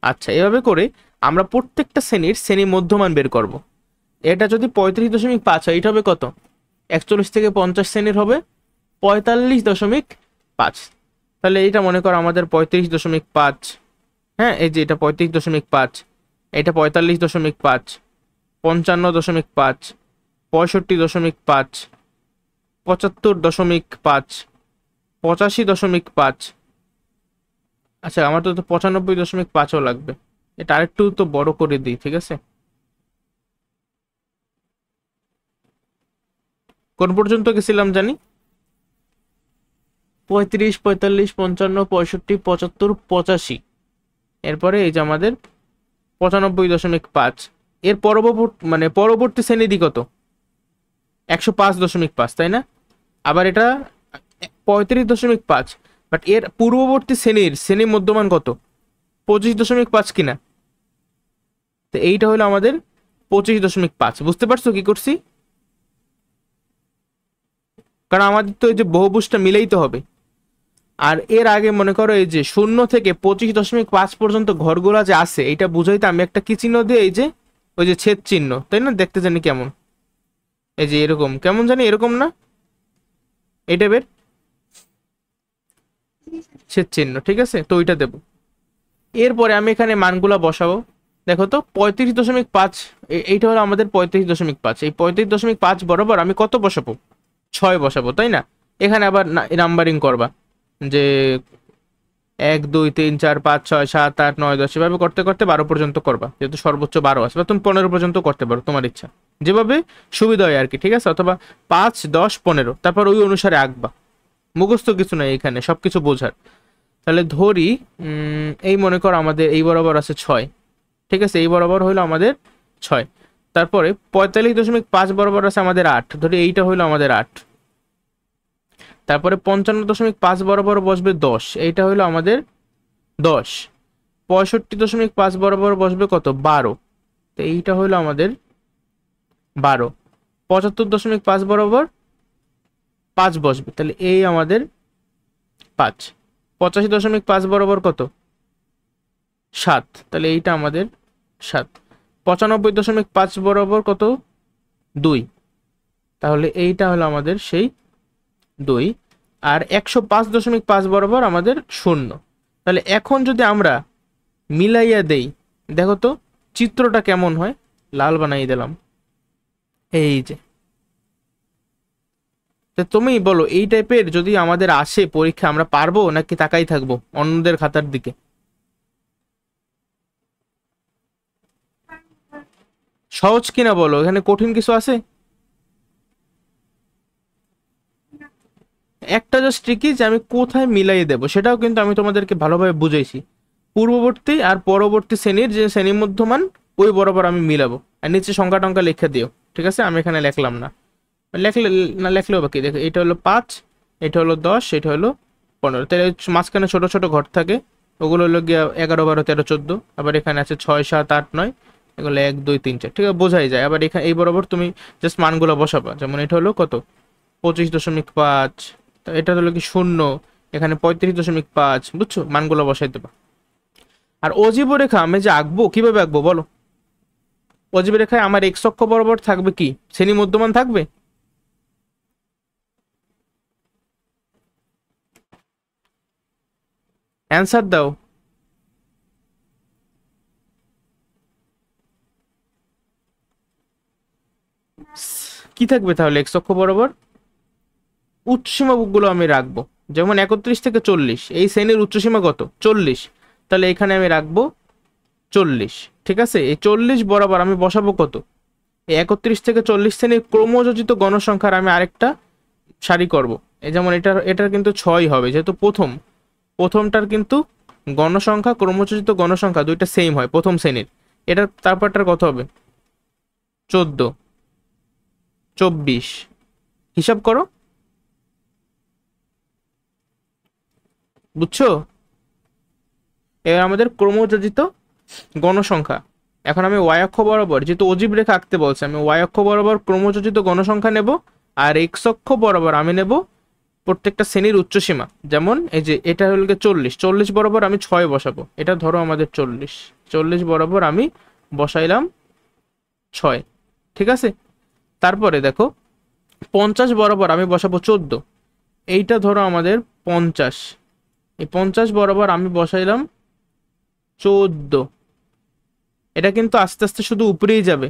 আচ্ছা, এভাবে করে আমরা প্রত্যেকটা শ্রেণী মধ্যমান বের করব। এটা যদি 35.5 হয়, এটা হবে কত? 41 থেকে 50 শ্রেণীর হবে 45.5। তাহলে এইটা মনে করো আমাদের 35.5, হ্যাঁ, এই যে এটা 35.5, এটা 45.5, 55.5, 65.5, 75.5, 85.5। আচ্ছা, আমার তো 95.5ও লাগবে। এটা আরেকটু তো বড় করে দিই, ঠিক আছে। কোন পর্যন্ত গেছিলাম জানি? 35, 45, 55, 65, 75, 85। এরপরে এই যে আমাদের 95.5। এর পরবর্তী মানে পরবর্তী শ্রেণী কত? 105.5, তাই না? আবার এটা 35.5, বাট এর পূর্ববর্তী শ্রেণী মধ্যমান কত? 25.5 কিনা? তো এইটা হলো আমাদের 25.5। বুঝতে পারছো কি করছি? কারণ আমাদের তো এই যে বহুভুজটা মিলেই তো হবে। আর এর আগে মনে করো এই যে 0 থেকে 25.5 পর্যন্ত ঘরগুলা যে আছে, এটা বুঝাইতে আমি একটা কি চিহ্ন দিই, এই যে ওই যে ছেদ চিহ্ন, তাই না? দেখতে জানি কেমন, এই যে এরকম, কেমন জানি এরকম না, এটা বের ছেদ চিহ্ন, ঠিক আছে, তো ওইটা দেবো। এরপরে আমি এখানে মানগুলা বসাবো। দেখো তো 35.5, এইটা হলো আমাদের 35.5। এই 35.5 বরাবর আমি কত বসাবো? 6 বসাবো, তাই না? এখানে আবার নাম্বারিং করবা, যে 1, 2, 3, 4, 5, 6, 7, 8, 9, 10, এভাবে করতে করতে 12 পর্যন্ত করবা, যেহেতু সর্বোচ্চ 12 আছে, বা তুমি 15 পর্যন্ত করতে পারো, তোমার ইচ্ছা, যেভাবে সুবিধা হয় আর কি, ঠিক আছে। অথবা 5, 10, 15, তারপর ওই অনুসারে আঁকবা। মুখস্থ কিছু নাই এখানে, সবকিছু বোঝার। তাহলে ধরি এই মনে করো আমাদের এই বরাবর আছে 6, ঠিক আছে, এই বরাবর হলো আমাদের 6। তারপরে 45.5 বরাবর আছে আমাদের 8, ধরি এইটা হলো আমাদের 8। তারপরে 55.5 বরাবর বসবে 10, এইটা হলো আমাদের 10। 65.5 বরাবর বসবে কত, 12, তো এইটা হলো আমাদের 12। 75.5 বরাবর 5 বসবে, তাহলে এই আমাদের 5। 85.5 বরাবর কত, 7, তাহলে এইটা আমাদের 7। 95.5 বরাবর কত, 2, তাহলে এইটা হলো আমাদের সেই 2। আর 105.5 বরাবর আমাদের 0। তাহলে এখন যদি আমরা মিলাইয়া দেই, দেখো তো চিত্রটা কেমন হয়। লাল বানাই দিলাম, এই যে। তো তুমি বলো, এই টাইপের যদি আমাদের আসে পরীক্ষা, আমরা পারবো নাকি তাকাই থাকবো অন্যদের খাতার দিকে? সহজ কিনা বলো, এখানে কঠিন কিছু আছে? একটা জাস্ট ট্রিকি যে আমি কোথায় মিলাইয়ে দেবো, সেটাও কিন্তু আমি তোমাদেরকে ভালোভাবে বুঝাইছি। পূর্ববর্তী আর পরবর্তী শ্রেণীর যে শ্রেণী মধ্যমান, ওই বরাবর আমি মিলাবো। আর নিচে সংখ্যা টংখ্যা লিখে দিও, ঠিক আছে? আমি এখানে লিখলাম না, লেখলে না লেখলেও বাকি। দেখো, এটা হলো 5, এটা হলো 10, এটা হলো 15। তাহলে মাঝখানে ছোট ছোট ঘর থাকে, ওগুলো হলো গিয়া 11, 12, 13, 14। আবার এখানে আছে 6, 7, 8, 9, এগুলো 1, 2, 3, 4, ঠিক আছে, বোঝাই যায়। আবার এখানে এই বরাবর তুমি জাস্ট মানগুলো বসাবা। যেমন এটা হলো কত, 25.5, এটা হলো কি 0, এখানে 35.5, বুঝছো? মানগুলো বসাই দেবা। আর অজীব রেখা আমি যে আঁকবো, কিভাবে আঁকবো বলো? অজীব রেখায় আমার এক্স অক্ষ বরাবর থাকবে কি, শ্রেণী মধ্যমান থাকবে। অ্যান্সার দাও। কি থাকবে তাহলে এক্স অক্ষ বরাবর? উচ্চসীমা গুলো আমি রাখবো। যেমন 31 থেকে 40, এই শ্রেণীর উচ্চসীমা কত, 40, তাহলে এখানে আমি রাখবো 40, ঠিক আছে? এই 40 বরাবর আমি বসাবো কত, এই 31 থেকে 40 শ্রেণীর ক্রমযোজিত গণসংখ্যার আমি আরেকটা সারি করব। এই যেমন এটার কিন্তু 6 হবে, যেহেতু প্রথমটার কিন্তু গণসংখ্যা, ক্রমযোজিত গণসংখ্যা দুইটা সেম হয় প্রথম শ্রেণীর। এটার তারপরটার কত হবে, 14, 24, হিসাব করো, বুঝছো? এবার আমাদের ক্রমযোজিত গণসংখ্যা। এখন আমি ওয়াই অক্ষ বরাবর, যেহেতু অজীব রেখা আঁকতে বলছে, আমি ওয়াই অক্ষ বরাবর ক্রমযোজিত গণসংখ্যা নেব। আর এক্স অক্ষ বরাবর আমি নেব প্রত্যেকটা শ্রেণীর উচ্চসীমা। যেমন এই যে এটা হলো 40, 40 বরাবর আমি 6 বসাবো। এটা ধরো আমাদের 40, 40 বরাবর আমি বসাইলাম 6, ঠিক আছে? তারপরে দেখো 50 বরাবর আমি বসাবো 14, এইটা ধরো আমাদের 50, এই 50 বরাবর আমি বসাইলাম 14। এটা কিন্তু আস্তে আস্তে শুধু উপরেই যাবে।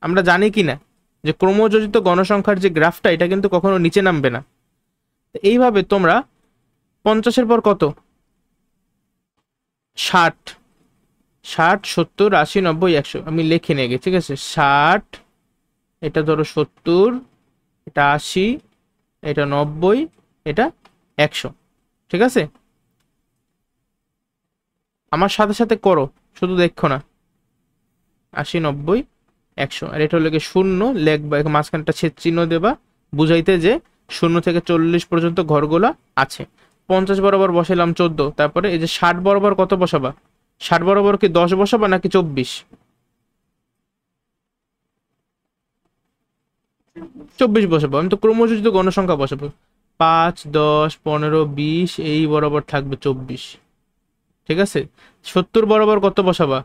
আমরা জানি কি না যে ক্রমযোজিত গণসংখ্যার যে গ্রাফটা, এটা কিন্তু কখনো নিচে নামবে না। এইভাবে তোমরা 50-এর পর কত, 60, 60, 70, 80, 90, 100 আমি লিখে নিয়ে গেছি, ঠিক আছে? 60, এটা ধরো 70, এটা 80, এটা 90, এটা 100, ঠিক আছে? আমার সাথে সাথে করো, শুধু দেখো না। 80, 90, 100, আর এটা হলো 0 লেখবা, মাঝখানটা ছেদ চিহ্ন দেবা, বুঝাইতে যে 0 থেকে 40 পর্যন্ত ঘরগুলা আছে। 50 বরাবর বসাইলাম 14, তারপরে এই যে 60 বরাবর কত বসাবা, 60 বরাবর কি 10 বসাবা নাকি 24? 24 বসাবো। আমি তো ক্রমযোজিত গণসংখ্যা বসাবো। 5, 10, 15, 20, এই বরাবর থাকবে 24, ঠিক আছে? 70 বরাবর কত বসাবা,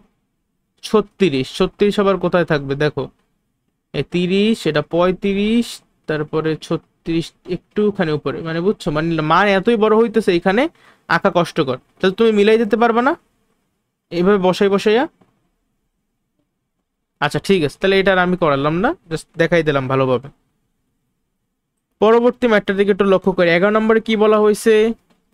36, 36 আবার কোথায় থাকবে দেখো, এই 30, এটা 35, তারপরে 36 একটুখানি উপরে, মানে বুঝছো, মানে মান এতই বড় হইতেছে এখানে আঁকা কষ্টকর। তাহলে তুমি মিলাই দিতে পারবে না এইভাবে বসাইয়া? আচ্ছা ঠিক আছে, তাহলে এটা আর আমি করালাম না, জাস্ট দেখাই দিলাম ভালোভাবে। পরবর্তী ম্যাটটার দিকে একটু লক্ষ্য করি। 11 নম্বরে কি বলা হয়েছে,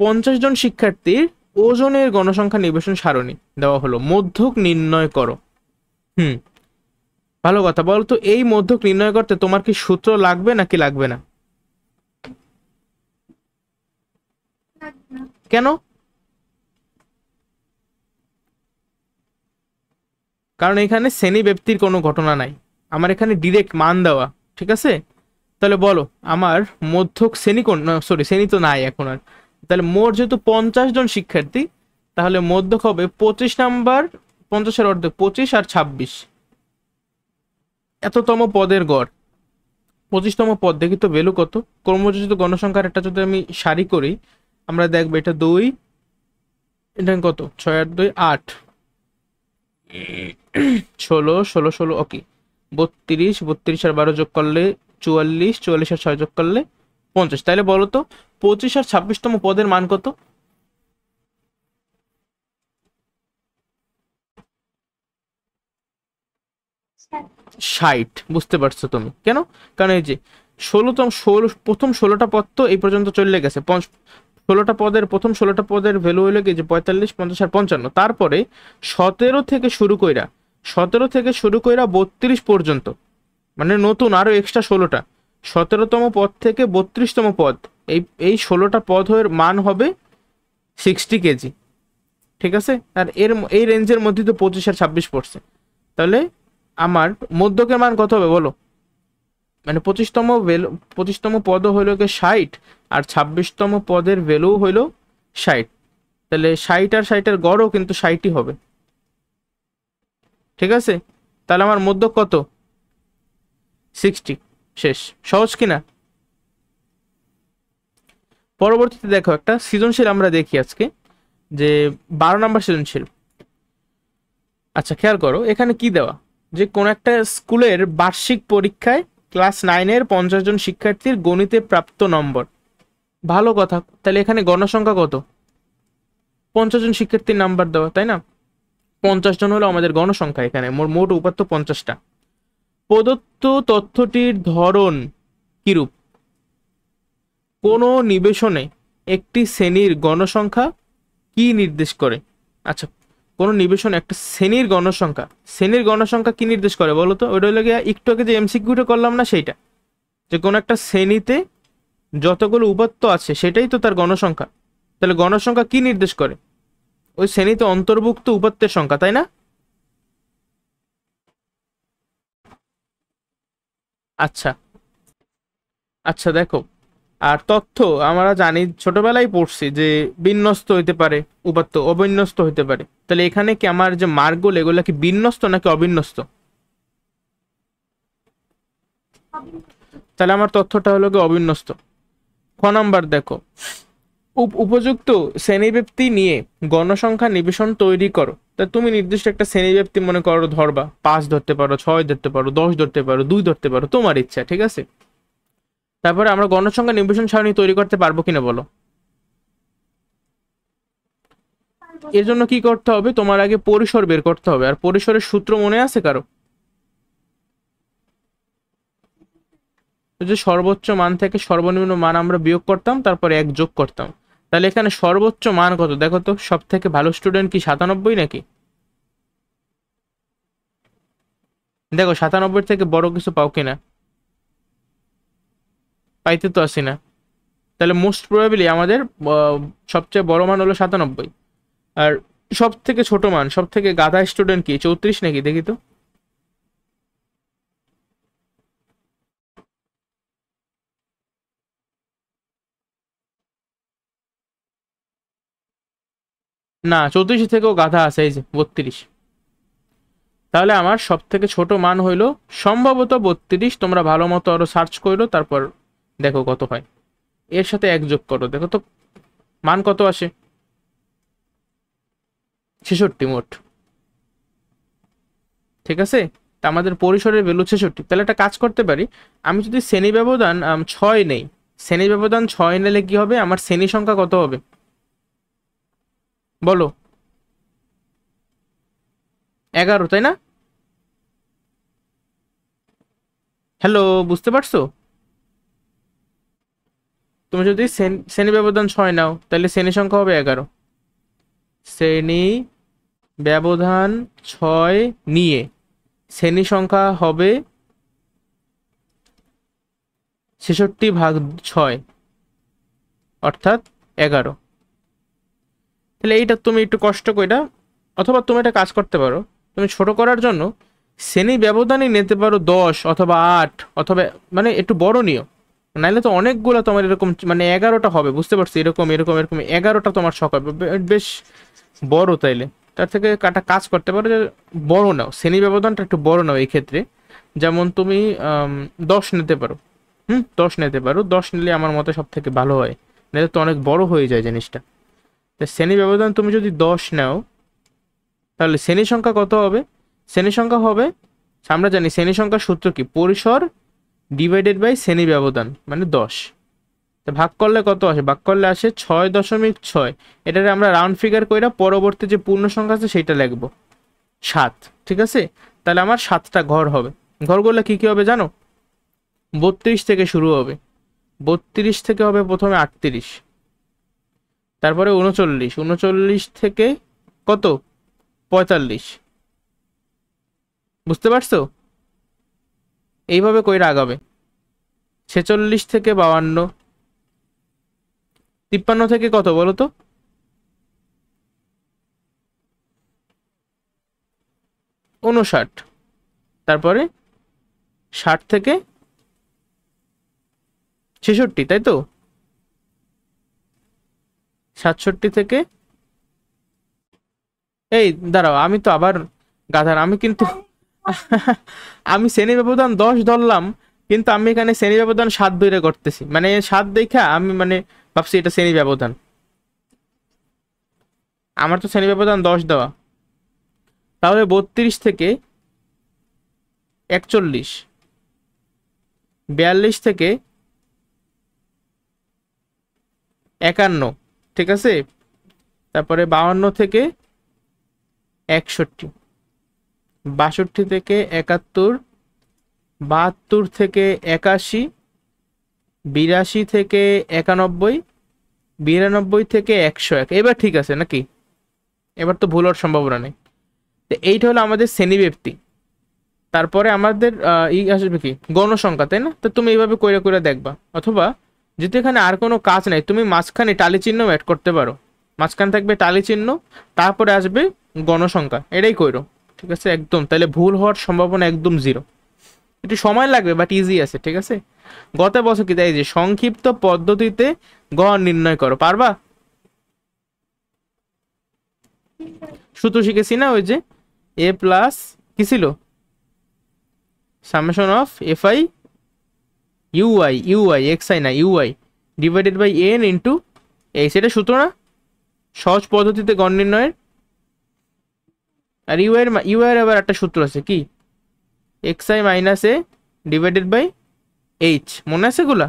50 জন শিক্ষার্থীর ওজনের গণসংখ্যা নিবেশন সারণী দেওয়া হলো, মধ্যক নির্ণয় করো। হুম, ভালো কথা। বলো তো, এই মধ্যক নির্ণয় করতে তোমার কি সূত্র লাগবে নাকি লাগবে না? কেন? কারণ এখানে শ্রেণী ব্যক্তির কোনো ঘটনা নাই, আমার এখানে ডিরেক্ট মান দেওয়া। ঠিক আছে, তাহলে বলো আমার মধ্যক শ্রেণী কোন, সরি শ্রেণী তো নাই এখন আর। তাহলে মোট যেহেতু 50 জন শিক্ষার্থী, তাহলে মধ্যক হবে 25 নাম্বার, 50-এর অর্ধেক 25 আর 26, এততম পদের গড়। 25তম পদ দেখি তো ভ্যালু কত। ক্রমযোজিত গণসংখ্যার একটা যদি আমি সারি করি, আমরা দেখবো এটা 2, এটা কত 6 আর 2 8, 16 16 16, ওকে 32, 32 আর 12 যোগ করলে 44, 44 আর 6 যোগ করলে 50। তাহলে বলো তো 25 আর 26তম পদের মান কত? ষাট। বুঝতে পারছো তুমি কেন? কারণ এই যে 16 প্রথম 16টা পদ তো এই পর্যন্ত চলে গেছে, 16টা পদের প্রথম 16টা পদের ভ্যালু হইলো কি যে 45, 50 আর 55। তারপরে 17 থেকে শুরু কইরা 32 পর্যন্ত, মানে নতুন আরো এক্সট্রা 16টা, 17তম পদ থেকে 32তম পদ, এই এই 16টা পদ এর মান হবে 60 কেজি। ঠিক আছে, আর এই রেঞ্জের মধ্যে তো 25 আর 26 পড়ছে। তাহলে আমার মধ্যকের মান কত হবে বলো? মানে 25তম পদ হইলো কি 60, আর 26তম পদের ভ্যালু হইলো 60। তাহলে 60 আর 60-এর গড়ও কিন্তু 60ই হবে। ঠিক আছে, তাহলে আমার মধ্যক কত? 60। শেষ। সহজ কিনা? পরবর্তীতে দেখো একটা সৃজনশীল আমরা দেখি আজকে, যে 12 নম্বর সৃজনশীল। আচ্ছা খেয়াল করো এখানে কি দেওয়া, যে কোন একটা স্কুলের বার্ষিক পরীক্ষায় ক্লাস 9-এর 50 জন শিক্ষার্থীর গণিতে প্রাপ্ত নম্বর। ভালো কথা, তাহলে এখানে গণসংখ্যা কত? 50 জন শিক্ষার্থীর নাম্বার দেওয়া, তাই না? 50 জন হলো আমাদের গণসংখ্যা, এখানে মোট উপাত্ত 50টা। প্রদত্ত তথ্যটির ধরন কিরূপ? কোন নিবেশনে একটি শ্রেণীর গণসংখ্যা কি নির্দেশ করে? আচ্ছা, কোন নিবেশনে একটা শ্রেণীর গণসংখ্যা কি নির্দেশ করে বলো তো? ওইটা হলো গিয়ে একটু আগে যে এমসিকিউটা করলাম না সেইটা, যে কোন একটা শ্রেণীতে যতগুলো উপাত্ত আছে সেটাই তো তার গণসংখ্যা। তাহলে গণসংখ্যা কি নির্দেশ করে? ওই শ্রেণীতে অন্তর্ভুক্ত উপাত্তের সংখ্যা, তাই না? আচ্ছা আচ্ছা দেখো, আর তথ্য আমরা জানি ছোটবেলায় পড়ছি যে বিন্যস্ত হইতে পারে, উপাত্ত অবিন্যস্ত হইতে পারে। তাহলে এখানে কি আমার যে মার্কগুলো এগুলো কি বিন্যস্ত নাকি অবিন্যস্ত? তাহলে আমার তথ্যটা হলো কি অবিন্যস্ত। খ নাম্বার দেখো, উপযুক্ত শ্রেণীব্যাপ্তি নিয়ে গণসংখ্যা নিবেশন তৈরি করো। তা তুমি নির্দিষ্ট একটা শ্রেণীব্যাপ্তি মনে করো ধরবা, 5 ধরতে পারো, 6 ধরতে পারো, 10 ধরতে পারো, 2 ধরতে পারো, তোমার ইচ্ছা। ঠিক আছে, তারপরে আমরা গণসংখ্যা নিবেশন সারণী তৈরি করতে পারবো কিনা বলো? এর জন্য কি করতে হবে? তোমার আগে পরিসর বের করতে হবে। আর পরিসরের সূত্র মনে আছে কারো? ওই যে সর্বোচ্চ মান থেকে সর্বনিম্ন মান আমরা বিয়োগ করতাম, তারপরে 1 যোগ করতাম। তাহলে এখানে সর্বোচ্চ মান কত দেখো তো? সব থেকে ভালো স্টুডেন্ট কি 97 নাকি? দেখো 97 থেকে বড় কিছু পাও কিনা, পাইতে তো আসি না। তাহলে মোস্ট প্রবাবলি আমাদের সবচেয়ে বড় মান হলো 97। আর সব থেকে ছোট মান, সব থেকে গাধা স্টুডেন্ট কি 34 নাকি? দেখি তো। না, 34 থেকেও গাধা আছে, এই যে 32। তাহলে আমার সব থেকে ছোট মান হইলো সম্ভবত 32। তোমরা ভালো মতো আরো সার্চ করো, তারপর দেখো কত হয়। এর সাথে 1 যোগ করো, দেখো তো মান কত আসে। 66 মোট। ঠিক আছে, তা আমাদের পরিসরের ভ্যালু 66। তাহলে একটা কাজ করতে পারি, আমি যদি শ্রেণী ব্যবধান 6 নেই, শ্রেণী ব্যবধান 6 নিলে কি হবে? আমার শ্রেণী সংখ্যা কত হবে বলো? 11, তাই না? হ্যালো, বুঝতে পারছো? তুমি যদি শ্রেণী ব্যবধান 6 নাও, তাহলে শ্রেণী সংখ্যা হবে 11। শ্রেণী ব্যবধান 6 নিয়ে শ্রেণী সংখ্যা হবে 66/6, অর্থাৎ 11। তাহলে এইটা তুমি একটু কষ্ট কইরা, অথবা তুমি একটা কাজ করতে পারো, তুমি ছোট করার জন্য শ্রেণী ব্যবধানই নিতে পারো 10 অথবা 8 অথবা মানে একটু বড় নিও, নাইলে তো অনেকগুলো তোমার এরকম মানে 11টা হবে, বুঝতে পারছি, এরকম এরকম এরকম 11টা তোমার শখ হবে, বেশ বড়। তাইলে তার থেকে কাটা কাজ করতে পারো যে বড় নাও, শ্রেণী ব্যবধানটা একটু বড় নাও এই ক্ষেত্রে। যেমন তুমি 10 নিতে পারো, 10 নিতে পারো, 10 নিলে আমার মতে সব থেকে ভালো হয়, নাহলে তো অনেক বড় হয়ে যায় জিনিসটা। তো শ্রেণী ব্যবধান তুমি যদি 10 নাও, তাহলে শ্রেণী সংখ্যা কত হবে? শ্রেণী সংখ্যা হবে, আমরা জানি শ্রেণী সংখ্যার সূত্র কি, পরিসর ডিভাইডেড বাই শ্রেণী ব্যবধান মানে 10। তো ভাগ করলে কত আসে? ভাগ করলে আসে 6.6। এটারে আমরা রাউন্ড ফিগার কইরা পরবর্তী যে পূর্ণ সংখ্যা আছে সেটা লিখবো 7। ঠিক আছে, তাহলে আমার 7টা ঘর হবে। ঘরগুলো কি কি হবে জানো? 32 থেকে শুরু হবে, 32 থেকে হবে প্রথমে 38, তারপরে 39, 39 থেকে কত 45, বুঝতে পারছো? এইভাবে কইরা আগাবে। 46 থেকে 52, 53 থেকে কত বলো তো? 59, তারপরে 60 থেকে 66, তাই তো? 67 থেকে, এই দাঁড়াও, আমি তো আবার গাধার, আমি কিন্তু আমি শ্রেণী ব্যবধান 10 ধরলাম, কিন্তু আমি এখানে শ্রেণী ব্যবধান 7 ধরে করতেছি, মানে 7 দেখা আমি মানে ভাবছি এটা শ্রেণী ব্যবধান, আমার তো শ্রেণী ব্যবধান 10 দেওয়া। তাহলে 32 থেকে 41, 42 থেকে 51, ঠিক আছে, তারপরে 52 থেকে 61, 62 থেকে 71, 72 থেকে 81, 82 থেকে 91, 92 থেকে 101। এবার ঠিক আছে নাকি? এবার তো ভুল হওয়ার সম্ভাবনা নেই। তো এইটা হলো আমাদের শ্রেণীব্যক্তি। তারপরে আমাদের আসবে কি গণসংখ্যা, তাই না? তো তুমি এইভাবে কইরা কইরা দেখবা, অথবা যদি এখানে আর কোনো কাজ নাই তুমি মাঝখানে টালি চিহ্ন অ্যাড করতে পারো, মাঝখানে থাকবে টালি চিহ্ন, তারপরে আসবে গণসংখ্যা, এটাই কইরো। ঠিক আছে একদম, তাহলে ভুল হওয়ার সম্ভাবনা একদম 0। একটু সময় লাগবে বাট ইজি আছে। ঠিক আছে, গত বছর কি তাই যে সংক্ষিপ্ত পদ্ধতিতে গড় নির্ণয় করো, পারবা? সূত্র শিখেছি না, ওই যে এ প্লাস কি ছিল, summation of F I UI X I না UI divided by N into এই, সেটা সূত্র না সহজ পদ্ধতিতে গড় নির্ণয়ের। আর ইউআই এর আবার একটা সূত্র আছে কি, x i minus a divided by h, মনে আছে এগুলা?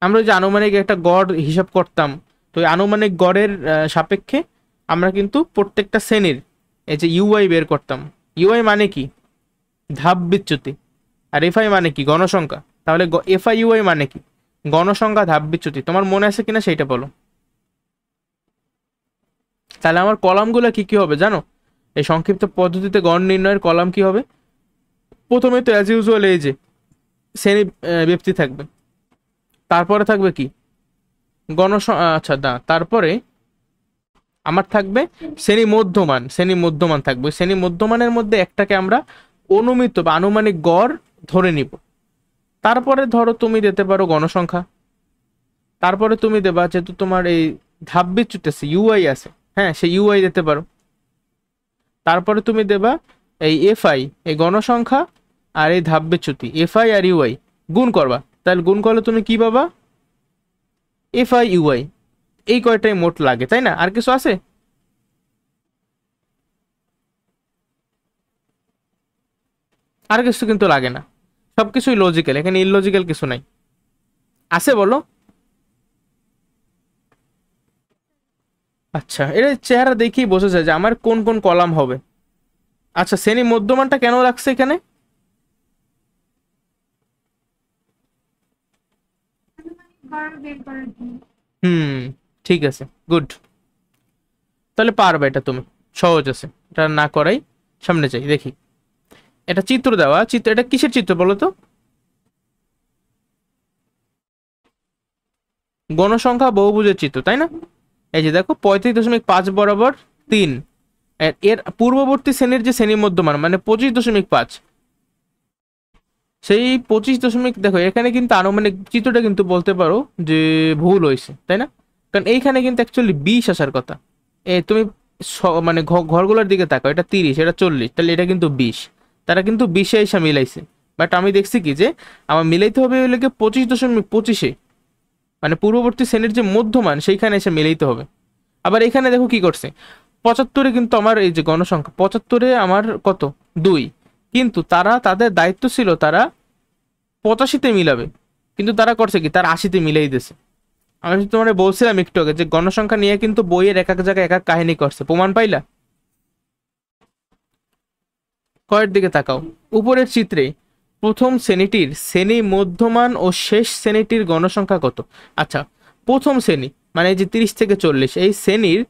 আমরা যে আনুমানিক একটা গড় হিসাব করতাম, তো ওই আনুমানিক গড়ের সাপেক্ষে আমরা কিন্তু প্রত্যেকটা শ্রেণীর এই যে ইউআই বের করতাম। ইউআই মানে কি, ধাপ বিচ্যুতি, আর এফআই মানে কি, গণসংখ্যা। তাহলে এফআই ইউআই মানে কি, গণসংখ্যা ধাপ বিচ্যুতি। তোমার মনে আছে কিনা সেইটা বলো। তাহলে আমার কলামগুলো কি কি হবে জানো? এই সংক্ষিপ্ত পদ্ধতিতে গড় নির্ণয়ের কলাম কি হবে? প্রথমে তো অ্যাজ ইউজুয়াল এই যে শ্রেণী ব্যক্তি থাকবে, তারপরে থাকবে কি আচ্ছা না, তারপরে আমার থাকবে শ্রেণী মধ্যমান, শ্রেণী মধ্যমান থাকবে। শ্রেণী মধ্যমানের মধ্যে একটাকে আমরা অনুমিত বা আনুমানিক গড় ধরে নিব। তারপরে ধরো তুমি দিতে পারো গণসংখ্যা, তারপরে তুমি দেবা যেহেতু তোমার এই ধাপ বিচ্যুত আছে ইউআই আছে, হ্যাঁ সেই ইউআই দিতে পারো। তারপরে তুমি দেবা এই এফআই, এই গণসংখ্যা আর এই ধাপ বিচ্যুতি এফআই আর ইউআই গুণ করবা। তাহলে গুণ করলে তুমি কি পাবা, এফআই ইউআই। এই কয়টাই মোট লাগে, তাই না? আর কিছু আছে? আর কিছু কিন্তু লাগে না, সবকিছুই লজিক্যাল, এখানে ইললজিক্যাল কিছু নাই। আছে বলো? আচ্ছা, এটা চেহারা দেখেই বোঝা যায় যে আমার কোন কোন কলাম হবে। আচ্ছা, শ্রেণী মধ্যমানটা কেন রাখছে এখানে? হুম, ঠিক আছে, গুড। তাহলে পারবে এটা তুমি, সহজ আছে, এটা না করাই সামনে যাই। দেখি এটা চিত্র দেওয়া, চিত্র, এটা কিসের চিত্র বলো তো? গণসংখ্যা বহুভুজের চিত্র, তাই না? এই যে দেখো 35.5 বরাবর 3, এর পূর্ববর্তী শ্রেণীর যে শ্রেণী মধ্যমান মানে 25.5, সেই 25 দেখো এখানে কিন্তু আনুমানিক চিত্রটা কিন্তু বলতে পারো যে ভুল হয়েছে, তাই না? কারণ এইখানে কিন্তু অ্যাকচুয়ালি 20 আসার কথা। তুমি মানে ঘরগুলোর দিকে তাকাও, এটা 30, এটা 40, তাহলে এটা কিন্তু 20। তারা কিন্তু 20-এ এসে মিলাইছে, বাট আমি দেখছি কি যে আমার মিলাইতে হবে ওই লেগে 25.25, মানে পূর্ববর্তী শ্রেণীর যে মধ্যমান সেইখানে এসে মিলাইতে হবে। আবার এখানে দেখো কি করছে, 75-এ কিন্তু আমার এই যে গণসংখ্যা 75-এ আমার কত 2, কিন্তু তারা তাদের দায়িত্ব ছিল তারা 85-তে মিলাবে, কিন্তু তারা করছে কি তার 80-তে মিলাই দিয়েছে। আমি তোমার বলছিলাম একটু আগে যে গণসংখ্যা নিয়ে কিন্তু বইয়ের এক এক জায়গায় এক এক কাহিনী করছে, প্রমাণ পাইলা? কয়ের দিকে তাকাও, উপরের চিত্রে প্রথম শ্রেণীটির শ্রেণী মধ্যমান ও শেষ শ্রেণীটির গণসংখ্যা কত? আচ্ছা, প্রথম শ্রেণী মানে এই যে 30 থেকে 40, এই শ্রেণীর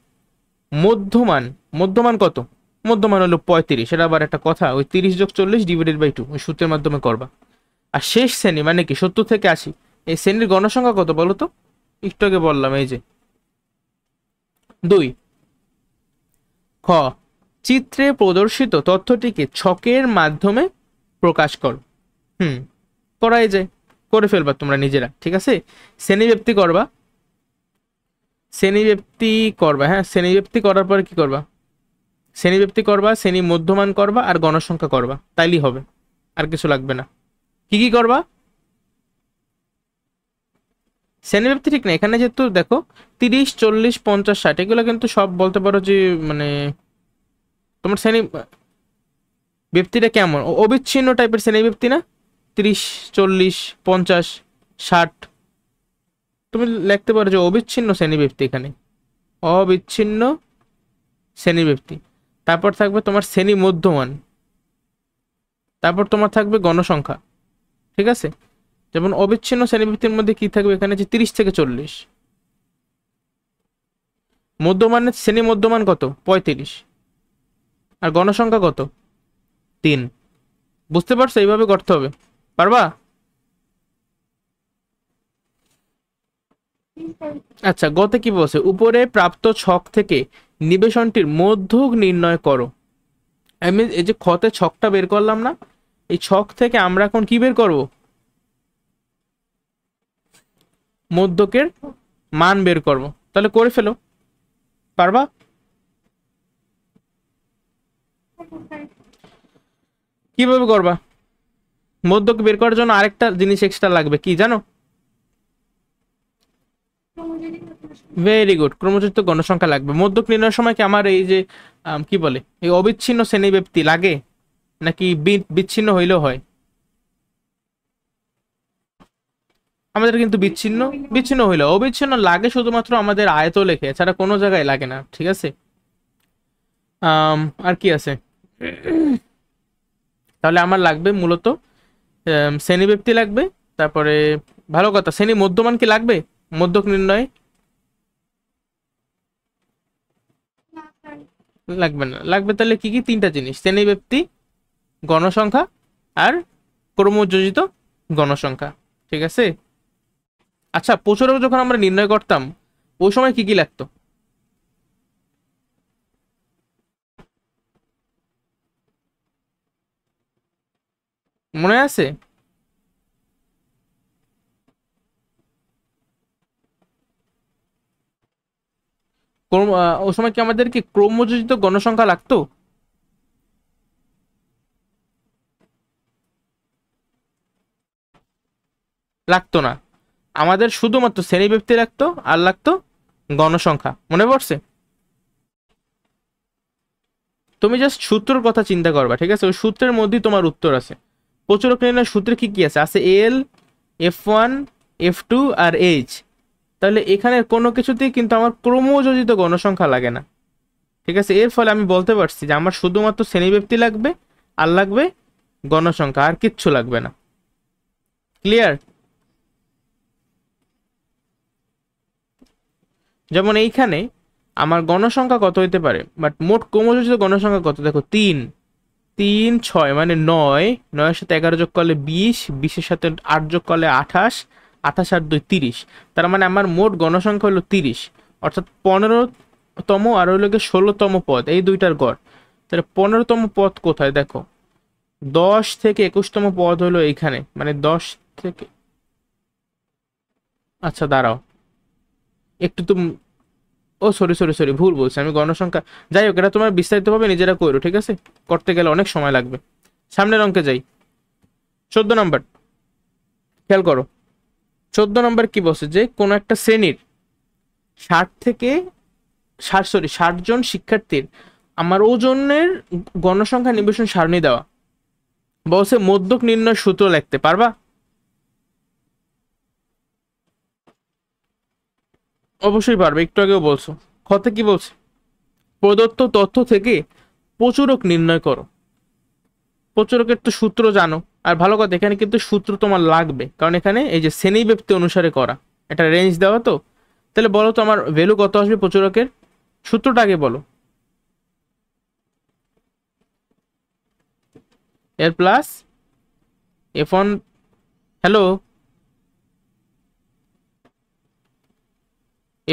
মধ্যমান, মধ্যমান কত? মধ্যমান হলো 35, সেটা আবার একটা কথা, ওই 30 যোগ 40 ডিভাইডেড বাই 2 ওই সূত্রের মাধ্যমে করবা। আর শেষ শ্রেণী মানে কি 70 থেকে 80, এই শ্রেণীর গণসংখ্যা কত বলো তো? একটু আগে বললাম এই যে 2। খ, চিত্রে প্রদর্শিত তথ্যটিকে ছকের মাধ্যমে প্রকাশ করো। করাই যায়, করে ফেলবা তোমরা নিজেরা, ঠিক আছে? শ্রেণীব্যাপ্তি করবা, শ্রেণীব্যাপ্তি করবা, হ্যাঁ শ্রেণীব্যাপ্তি করার পরে কি করবা? শ্রেণীব্যাপ্তি করবা, শ্রেণী মধ্যমান করবা, আর গণসংখ্যা করবা, তাইলেই হবে, আর কিছু লাগবে না। কি কি করবা? শ্রেণীব্যাপ্তি ঠিক না, এখানে যেহেতু দেখো 30, 40, 50, 60 এগুলো কিন্তু সব বলতে পারো যে মানে তোমার শ্রেণী ব্যক্তিটা কেমন অবিচ্ছিন্ন টাইপের শ্রেণী ব্যক্তি না, 30, 40, 50, 60, তুমি লিখতে পারো যে অবিচ্ছিন্ন শ্রেণী ব্যক্তি, এখানে অবিচ্ছিন্ন শ্রেণী ব্যক্তি। তারপর থাকবে তোমার শ্রেণী মধ্যমান, তারপর তোমার থাকবে গণসংখ্যা, ঠিক আছে? যেমন অবিচ্ছিন্ন শ্রেণী ব্যক্তির মধ্যে কি থাকবে এখানে যে 30 থেকে 40, মধ্যমানের শ্রেণী মধ্যমান কত 35, আর গণসংখ্যা কত 3। বুঝতে পারছো? এইভাবে করতে হবে, পারবা? আচ্ছা, গতে কি বলছে, উপরে প্রাপ্ত ছক থেকে নিবেশনটির মধ্যক নির্ণয় করো। আমি এই যে খতে ছকটা বের করলাম না, এই ছক থেকে আমরা এখন কি বের করব? মধ্যকের মান বের করব। তাহলে করে ফেলো, পারবা? কিভাবে করবা? মধ্যক বের করার জন্য আরেকটা জিনিস এক্সট্রা লাগবে, কি জানো? ভেরি গুড, ক্রমযুক্ত গণসংখ্যা লাগবে। মধ্যক নির্ণয়ের সময় কি আমার এই যে কি বলে এই অবিচ্ছিন্ন শ্রেণী ব্যক্তি লাগে নাকি বিচ্ছিন্ন হইলেও হয়? আমাদের কিন্তু বিচ্ছিন্ন, বিচ্ছিন্ন হইলেও, অবিচ্ছিন্ন লাগে শুধুমাত্র আমাদের আয়ত লেখে, এছাড়া কোনো জায়গায় লাগে না, ঠিক আছে? আর কি আছে? তাহলে আমার লাগবে মূলত শ্রেণী ব্যক্তি লাগবে, তারপরে ভালো কথা শ্রেণী মধ্যমান কি লাগবে মধ্যক নির্ণয়? লাগবে না, লাগবে তাহলে কি কি? 3টা জিনিস, শ্রেণী ব্যক্তি, গণসংখ্যা, আর ক্রমযোজিত গণসংখ্যা, ঠিক আছে? আচ্ছা, প্রচুরক যখন আমরা নির্ণয় করতাম ওই সময় কি কি লাগতো? মনে আছে? ওই সময় কি আমাদের কি ক্রমযোজিত গণসংখ্যা লাগতো? লাগতো না, আমাদের শুধুমাত্র শ্রেণী ব্যক্তি লাগতো আর লাগতো গণসংখ্যা। মনে পড়ছে? তুমি জাস্ট সূত্রের কথা চিন্তা করবা, ঠিক আছে? ওই সূত্রের মধ্যেই তোমার উত্তর আছে। প্রচুরক নির্ণয় সূত্রে কি কি আছে? আছে এল, F1, F2 আর H। তাহলে এখানে কোনো কিছুতেই কিন্তু আমার ক্রমযোজিত গণসংখ্যা লাগে না, ঠিক আছে? এর ফলে আমি বলতে পারছি যে আমার শুধুমাত্র শ্রেণীব্যক্তি লাগবে আর লাগবে গণসংখ্যা, আর কিচ্ছু লাগবে না। ক্লিয়ার? যেমন এইখানে আমার গণসংখ্যা কত হইতে পারে, বাট মোট ক্রমযোজিত গণসংখ্যা কত? দেখো 3, 3, 6 মানে 9, 9-এর সাথে 11 যোগ করলে 20, 20-এর সাথে 8 যোগ করলে 28, 28 আর 2 30, তার মানে আমার মোট গণসংখ্যা হলো 30। অর্থাৎ 15তম আর হইল গিয়ে 16তম পদ, এই দুইটার গড়। তাহলে 15তম পদ কোথায় দেখো, 10 থেকে 21তম পদ হলো এইখানে, মানে 10 থেকে, আচ্ছা দাঁড়াও একটু তো, ও সরি সরি সরি, ভুল বলছি আমি, গণসংখ্যা। যাই হোক, এটা তোমার বিস্তারিতভাবে নিজেরা করো, ঠিক আছে, করতে গেলে অনেক সময় লাগবে। সামনের অঙ্কে যাই, 14 নম্বর, খেয়াল করো। 14 নম্বর কি বলছে, যে কোনো একটা শ্রেণীর 60 জন শিক্ষার্থীর আমার ওজনের গণসংখ্যা নিবেশন সারণী দেওয়া। বলছে মধ্যক নির্ণয় সূত্র লিখতে পারবা? অবশ্যই পারবে, একটু আগেও বলছো। খতে কি বলছে, প্রদত্ত তথ্য থেকে প্রচুরক নির্ণয় করো। প্রচুরকের তো সূত্র জানো, আর ভালো কথা এখানে কিন্তু সূত্র তোমার লাগবে, কারণ এখানে এই যে শ্রেণীব্যাপ্তি অনুসারে করা, এটা রেঞ্জ দেওয়া তো। তাহলে বলো তো আমার ভ্যালু কত আসবে প্রচুরকের, সূত্রটা আগে বলো। এর plus F1, hello,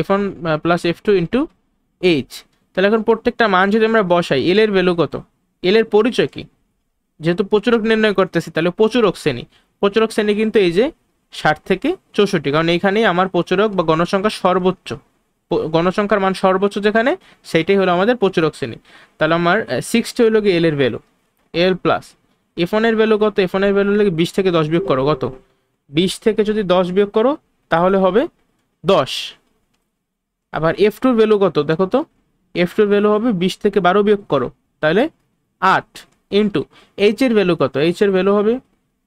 F1 plus F2 into H. তাহলে এখন প্রত্যেকটা মান যদি আমরা বসাই, এল এর ভ্যালু কত, এল এর পরিচয় কি, যেহেতু প্রচুরক নির্ণয় করতেছি তাহলে প্রচুরক শ্রেণী, প্রচুরক শ্রেণী কিন্তু এই যে 60 থেকে 64, কারণ এইখানেই আমার প্রচুরক বা গণসংখ্যা সর্বোচ্চ, গণসংখ্যার মান সর্বোচ্চ যেখানে, সেইটাই হলো আমাদের প্রচুরক শ্রেণী। তাহলে আমার 60 হইল গিয়ে এল এর ভ্যালু, এল প্লাস F1 এর ভ্যালু কত, F1 এর ভ্যালু লাগে 20 থেকে 10 বিয়োগ করো, কত, 20 থেকে যদি 10 বিয়োগ করো তাহলে হবে 10। আবার F2 এর ভ্যালু কত দেখো তো, F2 এর ভ্যালু হবে 20 থেকে 12 বিয়োগ করো, তাহলে 8 ইন্টু এইচ এর ভ্যালু কত, এইচ এর ভ্যালু হবে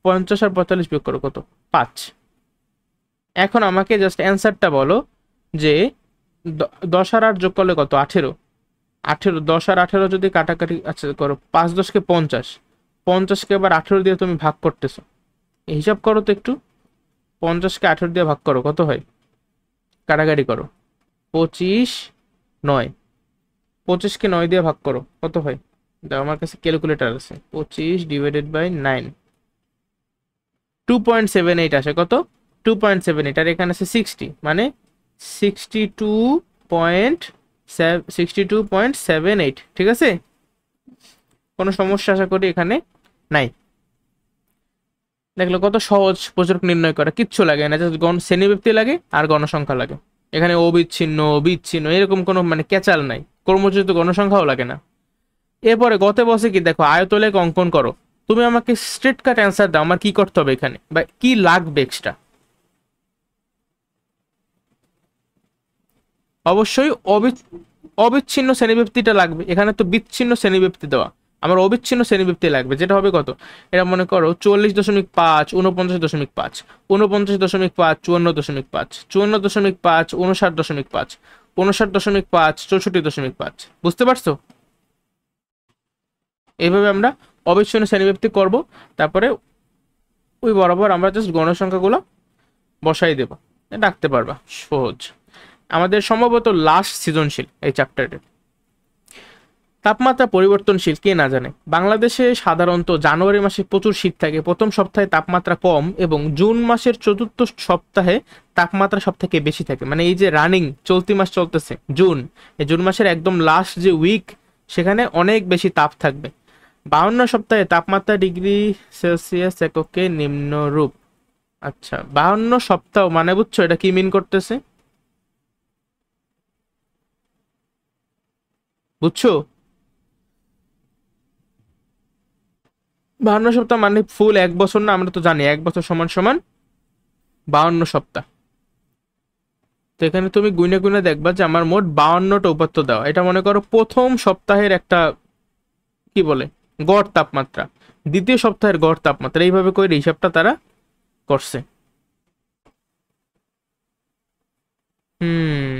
50 আর 45 বিয়োগ করো, কত, 5। এখন আমাকে জাস্ট অ্যান্সারটা বলো, যে 10 আর 8 যোগ করলে কত, 18, 18, 10 আর 18 যদি কাটাকাটি আচ্ছা করো, 5 10 কে 50, 50 কে আবার 18 দিয়ে তুমি ভাগ করতেছো, এই হিসাব করো তো একটু, 50 কে 18 দিয়ে ভাগ করো, কত হয়, কাটাকাটি করো, 25 9, 25 কে 9 দিয়ে ভাগ করো, কত হয়, দাও আমার কাছে ক্যালকুলেটর আছে, 25 ডিভাইডেড বাই 9, 2.78 আসে, কত, 2.78, আর এখানে আছে 60, মানে 62.78, ঠিক আছে। কোনো সমস্যা আশা করি এখানে নাই। দেখলো কত সহজ প্রচুরক নির্ণয় করা, কিচ্ছু লাগে না, জাস্ট শ্রেণীব্যাপ্তি লাগে আর গণসংখ্যা লাগে। এখানে অবিচ্ছিন্ন বিচ্ছিন্ন এরকম কোনো মানে ক্যাচাল নাই, কর্মযোজিত গণসংখ্যাও লাগে না। এরপরে গতে বসে কি দেখো, আয়তলেখ অঙ্কন করো। তুমি আমাকে স্ট্রেট কাট অ্যান্সার দাও, আমার কি করতে হবে এখানে, বা কি লাগবে এক্সট্রা। অবশ্যই অবিচ্ছিন্ন শ্রেণীব্যাপ্তিটা লাগবে, এখানে তো বিচ্ছিন্ন শ্রেণীব্যাপ্তি দেওয়া, আমার অবিচ্ছিন্ন শ্রেণীব্যাপ্তি লাগবে, যেটা হবে কত, এটা মনে করো 40.5, 49.5, 49.5, 54.5, 54.5, 59.5, 59.5, 64.5, বুঝতে পারছো? এইভাবে আমরা অবিচ্ছিন্ন শ্রেণীব্যাপ্তি করব, তারপরে ওই বরাবর আমরা জাস্ট গণসংখ্যাগুলো বসাই দেব, ডাকতে পারবা, সহজ। আমাদের সম্ভবত লাস্ট সৃজনশীল এই চ্যাপ্টারে। তাপমাত্রা পরিবর্তনশীল, কে না জানে। বাংলাদেশে সাধারণত জানুয়ারি মাসে প্রচুর শীত থাকে, প্রথম সপ্তাহে তাপমাত্রা কম এবং জুন মাসের চতুর্থ সপ্তাহে তাপমাত্রা সব থেকে বেশি থাকে। মানে এই যে রানিং চলতি মাস চলতেছে জুন, এই জুন মাসের একদম লাস্ট যে উইক, সেখানে অনেক বেশি তাপ থাকবে। 52 সপ্তাহে তাপমাত্রা ডিগ্রি সেলসিয়াস এককে নিম্নরূপ। আচ্ছা 52 সপ্তাহ মানে বুঝছো এটা কি মিন করতেছে, বুঝছো? 52 সপ্তাহ মানে ফুল 1 বছর না, আমরা তো জানি 1 বছর সমান সমান 52 সপ্তাহ। তো এখানে তুমি গুনে গুনে দেখবা যে আমার মোট 52টা উপাত্ত দেওয়া, এটা মনে করো প্রথম সপ্তাহের একটা কি বলে গড় তাপমাত্রা, দ্বিতীয় সপ্তাহের গড় তাপমাত্রা, এইভাবে করে হিসাবটা তারা করছে। হুম,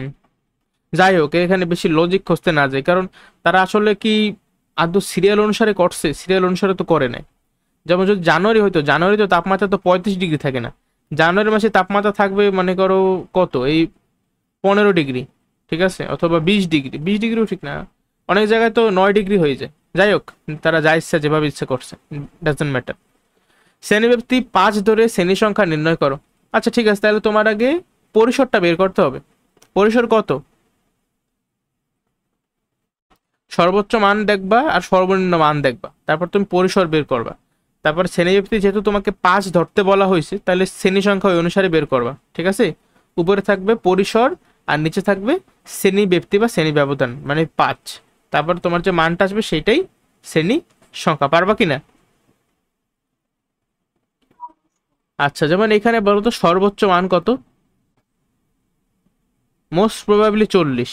যাই হোক এখানে বেশি লজিক খুঁজতে না যায়, কারণ তারা আসলে কি আদৌ সিরিয়াল অনুসারে করছে, সিরিয়াল অনুসারে তো করে নাই। যেমন যদি জানুয়ারি হইতো, জানুয়ারি তো তাপমাত্রা তো 35 ডিগ্রি থাকে না, জানুয়ারি মাসে তাপমাত্রা থাকবে মনে করো কত, এই 15 ডিগ্রি, ঠিক আছে, অথবা 20 ডিগ্রি, 20 ডিগ্রিও ঠিক না, অনেক জায়গায় তো 9 ডিগ্রি হয়ে যায়। যাই হোক তারা যা ইচ্ছা যেভাবে ইচ্ছা করছে, ডাজন্ট ম্যাটার। শ্রেণীব্যাপ্তি 5 ধরে শ্রেণী সংখ্যা নির্ণয় করো। আচ্ছা ঠিক আছে, তাহলে তোমার আগে পরিসরটা বের করতে হবে। পরিসর কত, সর্বোচ্চ মান দেখবা আর সর্বনিম্ন মান দেখবা, তারপর তুমি পরিসর বের করবা। তারপর শ্রেণীব্যাপ্তি যেহেতু তোমাকে 5 ধরতে বলা হয়েছে, তাহলে শ্রেণী সংখ্যা ওই অনুসারে বের করবা, ঠিক আছে। উপরে থাকবে পরিসর আর নিচে থাকবে শ্রেণী ব্যক্তি বা শ্রেণী ব্যবধান, মানে 5। তারপর তোমার যে মানটা আসবে সেটাই শ্রেণী সংখ্যা। পারবা কিনা? আচ্ছা, যেমন এখানে বলো তো সর্বোচ্চ মান কত? মোস্ট প্রবাবলি 40,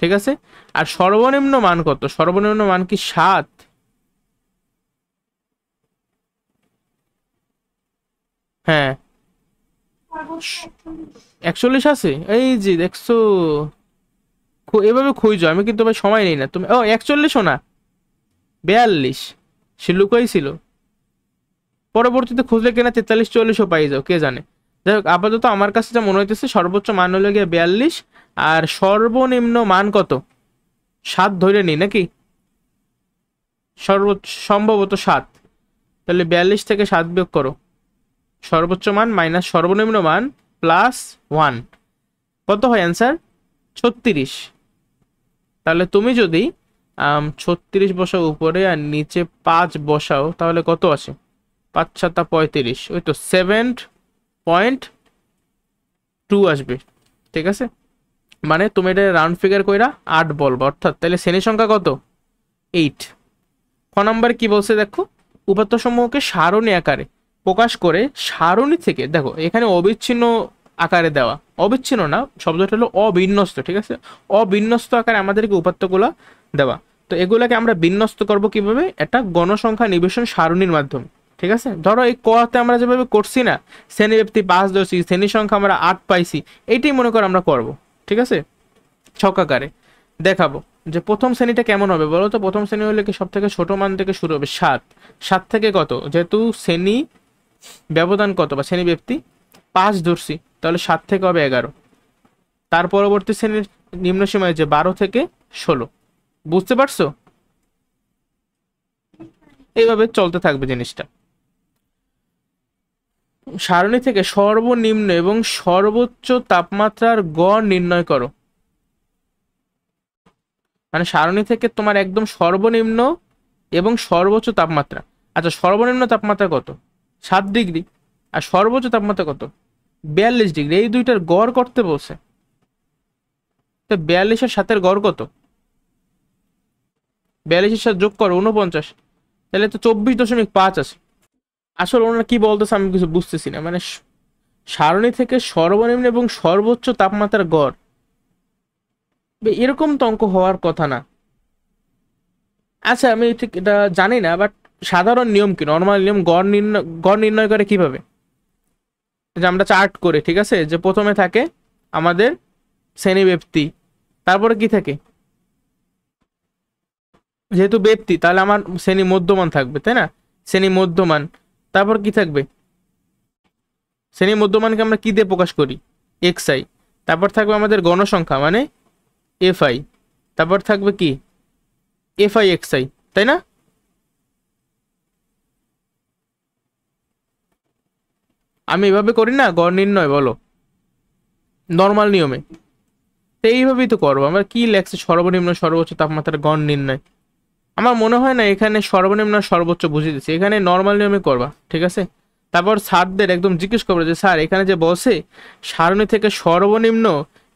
ঠিক আছে। আর সর্বনিম্ন মান কত? সর্বনিম্ন মান কি 7? হ্যাঁ, 41 আছে। এই যে দেখছো, এভাবে খুঁজো, আমি কিন্তু ভাই সময় নেই না। তুমি ও 41ও না, 42। সে লুকাই ছিল, পরবর্তীতে খুঁজলে কিনা 43-44ও পাই যাও, কে জানে। যাই হোক, আপাতত আমার কাছে যা মনে হইতেছে সর্বোচ্চ মান হলো গিয়ে 42, আর সর্বনিম্ন মান কত? 7 ধরে নি নাকি? সর্বোচ্চ সম্ভবত 7। তাহলে 42 থেকে 7 বিয়োগ করো, সর্বোচ্চ মান মাইনাস সর্বনিম্ন মান প্লাস 1, কত হয় অ্যান্সার? 36। তাহলে তুমি যদি 36 বসাও উপরে আর নিচে 5 বসাও, তাহলে কত আসে? 5×7=35, ওই তো 7.2 আসবে, ঠিক আছে। মানে তুমি এটা রাউন্ড ফিগার কইরা 8 বলবা, অর্থাৎ তাহলে শ্রেণী সংখ্যা কত? 8। ক নাম্বার কি বলছে দেখো, উপাত্ত সমূহকে সারণী আকারে প্রকাশ করে সারণী থেকে, দেখো এখানে অবিচ্ছিন্ন আকারে দেওয়া, অবিচ্ছিন্ন না, শব্দটা হলো অবিন্যস্ত, ঠিক আছে। অবিন্যস্ত আকারে আমাদেরকে উপাত্তগুলো দেওয়া। তো এগুলাকে আমরা বিন্যস্ত করব কিভাবে? একটা গণসংখ্যা নিবেশন সারণীর মাধ্যমে, ঠিক আছে। ধরো এই কতে আমরা যেভাবে করছি না, শ্রেণী ব্যক্তি 5 ধরছি, শ্রেণী সংখ্যা আমরা 8 পাইছি, এইটাই মনে করো আমরা করব, ঠিক আছে, ছক আকারে দেখাবো যে প্রথম শ্রেণীটা কেমন হবে বলো তো। প্রথম শ্রেণী হলে কি সব থেকে ছোট মান থেকে শুরু হবে 7। 7 থেকে কত, যেহেতু শ্রেণী ব্যবধান কত বা শ্রেণী ব্যক্তি 5 ধরছি, তাহলে 7 থেকে হবে 11। তার পরবর্তী শ্রেণীর নিম্ন সীমায় যে 12 থেকে 16, বুঝতে পারছো? এইভাবে চলতে থাকবে জিনিসটা। সারণী থেকে সর্বনিম্ন এবং সর্বোচ্চ তাপমাত্রার গড় নির্ণয় করো। মানে সারণী থেকে তোমার একদম সর্বনিম্ন এবং সর্বোচ্চ তাপমাত্রা। আচ্ছা, সর্বনিম্ন তাপমাত্রা কত? 7 ডিগ্রি। আর সর্বোচ্চ তাপমাত্রা কত? 42 ডিগ্রি। এই দুইটার গড় করতে বলছে। তো 42-এর সাথে গড় কত? 42-এর সাথে যোগ করো 49, তাহলে তো 24.5 আছে। আসলে ওনারা কি বলতেছে আমি কিছু বুঝতেছি না। মানে সারণী থেকে সর্বনিম্ন এবং সর্বোচ্চ তাপমাত্রার গড়, এরকম তো অঙ্ক হওয়ার কথা না। আচ্ছা, আমি ঠিক এটা জানি না, বাট সাধারণ নিয়ম কি, নর্মাল নিয়ম, গড় নির্ণয় করে কিভাবে? যে আমরা চার্ট করে, ঠিক আছে, যে প্রথমে থাকে আমাদের শ্রেণী ব্যক্তি, তারপরে কি থাকে? যেহেতু ব্যক্তি, তাহলে আমার শ্রেণী মধ্যমান থাকবে, তাই না? শ্রেণী মধ্যমান। তারপর কি থাকবে? শ্রেণী মধ্যমানকে আমরা কি দিয়ে প্রকাশ করি? X I. তারপর থাকবে আমাদের গণসংখ্যা মানে এফ আই। তারপর থাকবে কি? এফ আই এক্স আই, তাই না? আমি এভাবে করি না গড় নির্ণয়, বলো, নর্মাল নিয়মে। তো এইভাবেই তো করবো আমরা। কি লেখছে? সর্বনিম্ন সর্বোচ্চ তাপমাত্রার গড় নির্ণয়। আমার মনে হয় না এখানে সর্বনিম্ন সর্বোচ্চ বুঝিয়ে দিচ্ছে, এখানে নর্মাল নিয়মে করবা, ঠিক আছে। তারপর স্যারদের একদম জিজ্ঞেস করবে যে স্যার এখানে যে বলছে সারণী থেকে সর্বনিম্ন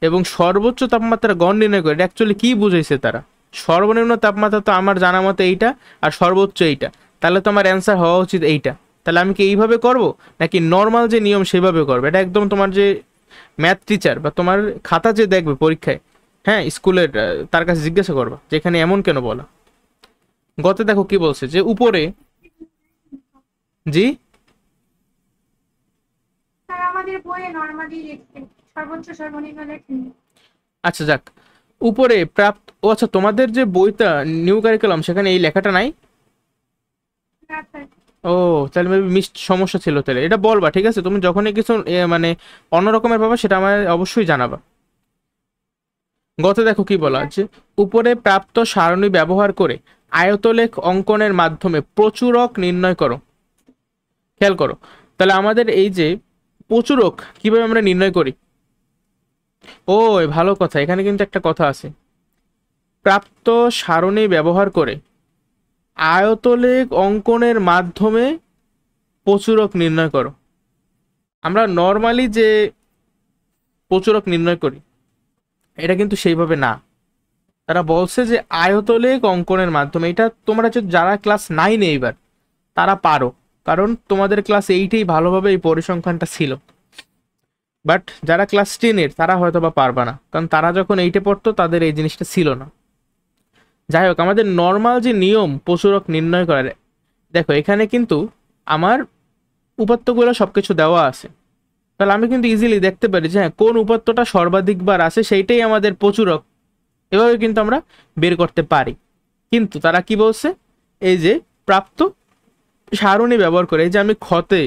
এবং সর্বোচ্চ তাপমাত্রা গড় নির্ণয় করে, এটা অ্যাকচুয়ালি কি বুঝাইছে তারা? সর্বনিম্ন তাপমাত্রা তো আমার জানা মতো এইটা, আর সর্বোচ্চ এইটা, তাহলে তো আমার অ্যান্সার হওয়া উচিত এইটা। তাহলে আমি কি এইভাবে করব নাকি নর্মাল যে নিয়ম সেভাবে করবো? এটা একদম তোমার যে ম্যাথ টিচার বা তোমার খাতা যে দেখবে পরীক্ষায়, হ্যাঁ স্কুলের, তার কাছে জিজ্ঞাসা করবা যে এখানে এমন কেন বলা। গতে দেখো কি বলছে যে উপরে, জি, স্যার আমাদের বইয়ে নরমালি লিখছে সর্বোচ্চ সর্বনিম্ন লেখেন। আচ্ছা যাক, উপরে প্রাপ্ত, ও আচ্ছা, তোমাদের যে বইটা নিউ কারিকুলাম সেখানে এই লেখাটা নাই? না স্যার। ও, তাহলে মেবি মিস সমস্যা ছিল। তাহলে এটা বলবা, ঠিক আছে, তুমি যখনই কিছু মানে অন্য রকমের পাবা সেটা আমার অবশ্যই জানাবা। গতে দেখো কি বলা আছে, উপরে প্রাপ্ত সারণী ব্যবহার করে আয়তলেখ অঙ্কনের মাধ্যমে প্রচুরক নির্ণয় করো। খেয়াল করো, তাহলে আমাদের এই যে প্রচুরক কিভাবে আমরা নির্ণয় করি? ও, ভালো কথা, এখানে কিন্তু একটা কথা আছে। প্রাপ্ত সারণী ব্যবহার করে আয়তলেখ অঙ্কনের মাধ্যমে প্রচুরক নির্ণয় করো। আমরা নর্মালি যে প্রচুরক নির্ণয় করি এটা কিন্তু সেইভাবে না। তারা বলছে যে আয়তলেখ অঙ্কনের মাধ্যমে। এটা তোমরা যারা ক্লাস 9 এইবার তারা পারো, কারণ তোমাদের ক্লাস 8এই ভালোভাবে এই পরিসংখ্যানটা ছিল। বাট যারা ক্লাস 10 তারা হয়তো বা পারবা না, কারণ তারা যখন 8-এ পড়তো তাদের এই জিনিসটা ছিল না। যাই হোক, আমাদের নর্মাল যে নিয়ম প্রচুরক নির্ণয় করার, দেখো এখানে কিন্তু আমার উপাত্তগুলো সবকিছু দেওয়া আছে। তাহলে আমি কিন্তু ইজিলি দেখতে পারি যে হ্যাঁ, কোন উপাত্তটা সর্বাধিকবার আসে সেইটাই আমাদের প্রচুরক। এভাবে কিন্তু আমরা বের করতে পারি। কিন্তু তারা কি বলছে, এই যে প্রাপ্ত সারণী ব্যবহার করে, এই যে আমি ক্ষতে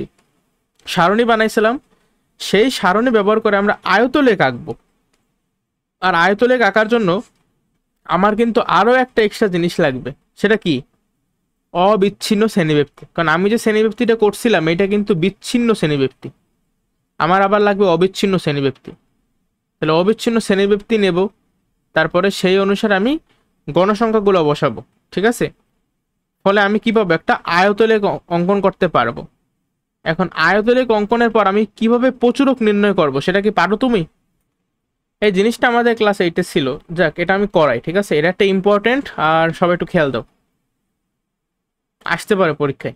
সারণী বানাইছিলাম, সেই সারণী ব্যবহার করে আমরা আয়তলেখ আঁকবো। আর আয়তলেখ আঁকার জন্য আমার কিন্তু আরও একটা এক্সট্রা জিনিস লাগবে। সেটা কি? অবিচ্ছিন্ন শ্রেণীব্যক্তি। কারণ আমি যে শ্রেণীব্যক্তিটা করছিলাম এটা কিন্তু বিচ্ছিন্ন শ্রেণীব্যক্তি, আমার আবার লাগবে অবিচ্ছিন্ন শ্রেণীব্যক্তি। তাহলে অবিচ্ছিন্ন শ্রেণীব্যক্তি নেব, তারপরে সেই অনুসারে আমি গণসংখ্যাগুলো বসাবো। ঠিক আছে? ফলে আমি কি পাবো, একটা আয়তলেখ অঙ্কন করতে পারবো। এখন আয়তলেখ অঙ্কনের পর আমি কিভাবে প্রচুরক নির্ণয় করব, সেটা কি পারো তুমি? এই জিনিসটা আমাদের ক্লাস 8-এ ছিল। যাক, এটা আমি করাই। ঠিক আছে, এটা একটা ইম্পর্টেন্ট, আর সবাই একটু খেয়াল দাও, আসতে পারে পরীক্ষায়।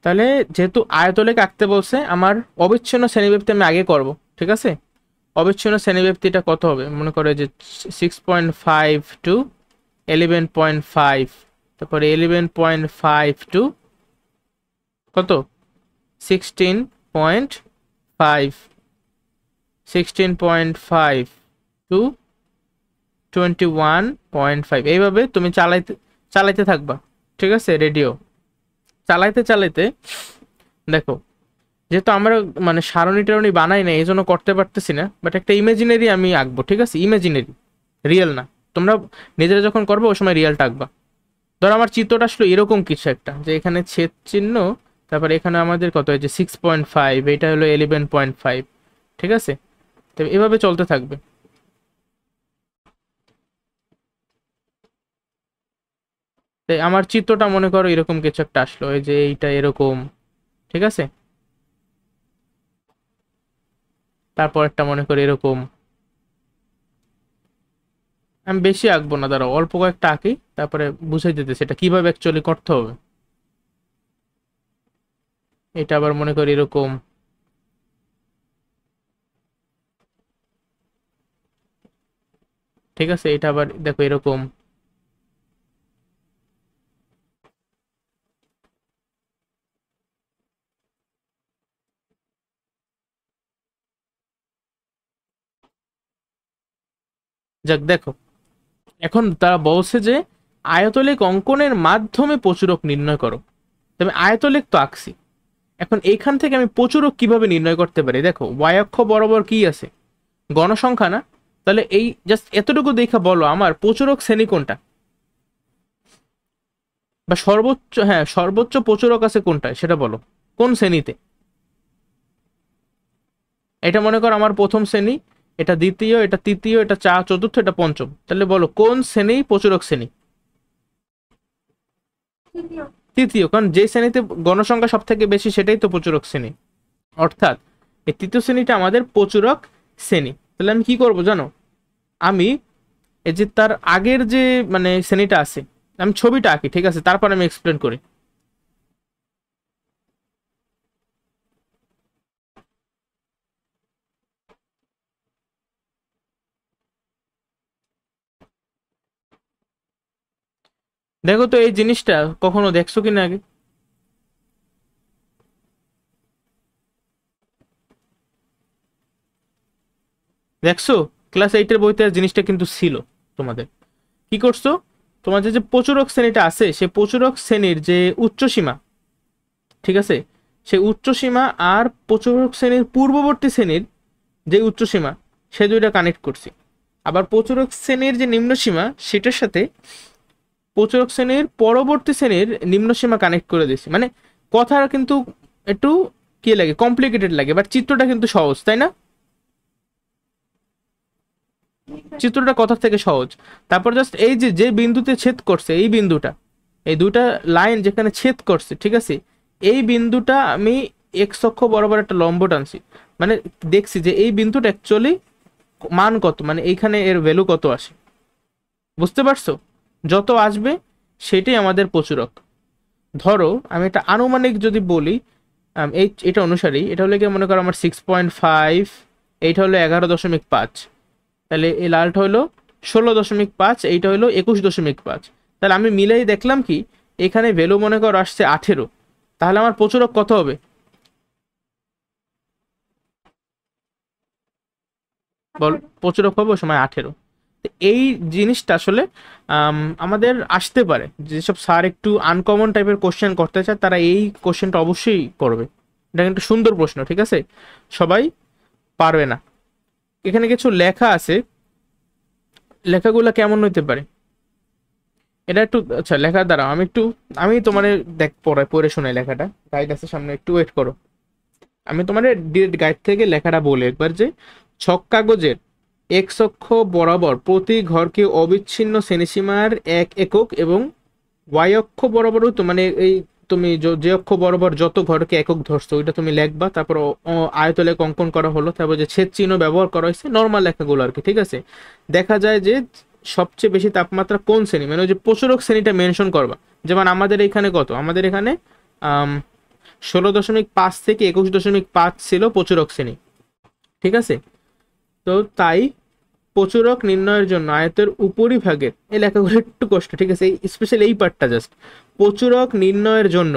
তাহলে যেহেতু আয়তলেখ আঁকতে বলছে, আমার অবিচ্ছিন্ন শ্রেণীব্যক্তি আমি আগে করব। ঠিক আছে, অবিচ্ছিন্ন শ্রেণীব্যক্তিটা কত হবে মনে করে যে 6.5 টু 11.5, তারপরে 11.5 টু কত 16.5, 16.5 টু 21.5, এইভাবে তুমি চালাইতে থাকবা। ঠিক আছে, রেডিও চালাইতে চালাইতে দেখো, যেহেতু আমরা মানে সারণী টারণী বানাই না এই জন্য করতে পারতেছি না, বাট একটা ইমাজিনারি আমি আঁকবো। ঠিক আছে, ইমাজিনারি, রিয়েল না। তোমরা নিজেরা যখন করবে ওই সময় রিয়েলটা আঁকবা। ধরো আমার চিত্রটা আসলো এরকম কিছু একটা, যে এখানে ছেদ চিহ্ন, তারপরে এখানে আমাদের কত হয়েছে 6.5, এটা হলো 11.5। ঠিক আছে, তো এভাবে চলতে থাকবে। তাই আমার চিত্রটা মনে করো এরকম কিছু একটা আসলো, এই যে এইটা এরকম। ঠিক আছে, তারপর একটা মনে করি এরকম। আমি বেশি আঁকবো না, দাঁড়াও অল্প কয়েকটা আঁকি, তারপরে বুঝাই দিতেছি এটা কিভাবে অ্যাকচুয়ালি করতে হবে। এটা আবার মনে করি এরকম। ঠিক আছে, এটা আবার দেখো এরকম। যাক, দেখো এখন তারা বলছে যে আয়তলেখ অঙ্কনের মাধ্যমে প্রচুরক নির্ণয় করো। তবে আয়তলেখ তো আঁকছি, এখন এইখান থেকে আমি প্রচুরক কিভাবে নির্ণয় করতে পারি? দেখো y অক্ষ বরাবর কি আছে, গণসংখ্যা না? তাহলে এই জাস্ট এতটুকু দেখা বলো আমার প্রচুরক শ্রেণী কোনটা, বা সর্বোচ্চ, হ্যাঁ সর্বোচ্চ প্রচুরক আছে কোনটায় সেটা বলো, কোন শ্রেণীতে? এটা মনে করো আমার প্রথম শ্রেণী, এটা দ্বিতীয়, এটা তৃতীয়, এটা চতুর্থ, এটা পঞ্চম। তাহলে বলো কোন শ্রেণী প্রচুরক শ্রেণী? তৃতীয়। তৃতীয়, কারণ যে শ্রেণীতে গণসংখ্যা সব থেকে বেশি সেটাই তো প্রচুরক শ্রেণী। অর্থাৎ এই তৃতীয় শ্রেণীটা আমাদের প্রচুরক শ্রেণী। তাহলে আমি কি করব জানো, আমি এই যে তার আগের যে মানে শ্রেণীটা আছে, আমি ছবিটা আঁকি। ঠিক আছে, তারপর আমি এক্সপ্লেন করি। দেখো তো এই জিনিসটা কখনো দেখছো কিনা আগে? দেখছো? ক্লাস 8-এর বইতে জিনিসটা কিন্তু ছিল তোমাদের। কি করছো, তোমাদের যে প্রচুরক শ্রেণীটা আছে সে প্রচুরক শ্রেণীর যে উচ্চসীমা, ঠিক আছে, সেই উচ্চসীমা আর প্রচুরক শ্রেণীর পূর্ববর্তী শ্রেণীর যে উচ্চসীমা, সে দুইটা কানেক্ট করছি। আবার প্রচুরক শ্রেণীর যে নিম্নসীমা সেটার সাথে প্রচুরক শ্রেণীর পরবর্তী শ্রেণীর নিম্নসীমা কানেক্ট করে দিয়েছি। মানে কথা কিন্তু একটু কি লাগে, কমপ্লিকেটেড লাগে, বাট চিত্রটা কিন্তু সহজ, তাই না? চিত্রটা কথা থেকে সহজ। তারপর জাস্ট এই যে যে বিন্দুতে ছেদ করছে এই বিন্দুটা, এই দুটা লাইন যেখানে ছেদ করছে, ঠিক আছে, এই বিন্দুটা আমি এক্স অক্ষ বরাবর একটা লম্ব টানছি, মানে দেখছি যে এই বিন্দুটা অ্যাকচুয়ালি মান কত, মানে এইখানে এর ভ্যালু কত আসে। বুঝতে পারছো? যত আসবে সেটাই আমাদের প্রচুরক। ধরো আমি একটা আনুমানিক যদি বলি, এটা অনুসারেই এটা হলে কি, মনে করো আমার 6.5, এইটা হলো 11.5, তাহলে এই লালটা হলো 16.5, এইটা হলো 21.5। তাহলে আমি মিলেই দেখলাম কি এখানে ভ্যালু মনে করো আসছে 18, তাহলে আমার প্রচুরক কত হবে? বল, প্রচুরক হবে ওই সময় 18। এই জিনিসটা আসলে আমাদের আসতে পারে, যেসব স্যার একটু আনকমন টাইপের কোশ্চেন করতে চায় তারা এই কোশ্চেনটা অবশ্যই করবে। এটা কিন্তু সুন্দর প্রশ্ন, ঠিক আছে, সবাই পারবে না। এখানে কিছু লেখা আছে, লেখাগুলো কেমন হইতে পারে এটা একটু, আচ্ছা লেখা দ্বারা আমি তোমার দেখ পড়ে পড়ে শোনাই লেখাটা, গাইড আছে সামনে, একটু ওয়েট করো। আমি তোমার ডিরেক্ট গাইড থেকে লেখাটা বলি একবার, যে ছক কাগজের এক্স অক্ষ বরাবর প্রতি ঘরকে অবিচ্ছিন্ন শ্রেণীসীমার এক একক এবং ওয়াই অক্ষ বরাবরও তো মানে এই তুমি যে অক্ষ বরাবর যত ঘরকে একক ধরছো ওইটা তুমি লিখবা। তারপর আয়তলেখ অঙ্কন করা হলো, তারপর যে ছেদ চিহ্ন ব্যবহার করা হয়েছে, নর্মাল লেখাগুলো আর কি, ঠিক আছে। দেখা যায় যে সবচেয়ে বেশি তাপমাত্রা কোন শ্রেণী, মানে ওই যে প্রচুরক শ্রেণীটা মেনশন করবা। যেমন আমাদের এখানে কত, আমাদের এখানে 16.5 থেকে 21.5 ছিল প্রচুরক শ্রেণী, ঠিক আছে। তো তাই প্রচুরক নির্ণয়ের জন্য আয়তের উপরিভাগের, এই লেখাগুলো একটু কষ্ট, ঠিক আছে, এই স্পেশালি এই পার্টটা জাস্ট, প্রচুরক নির্ণয়ের জন্য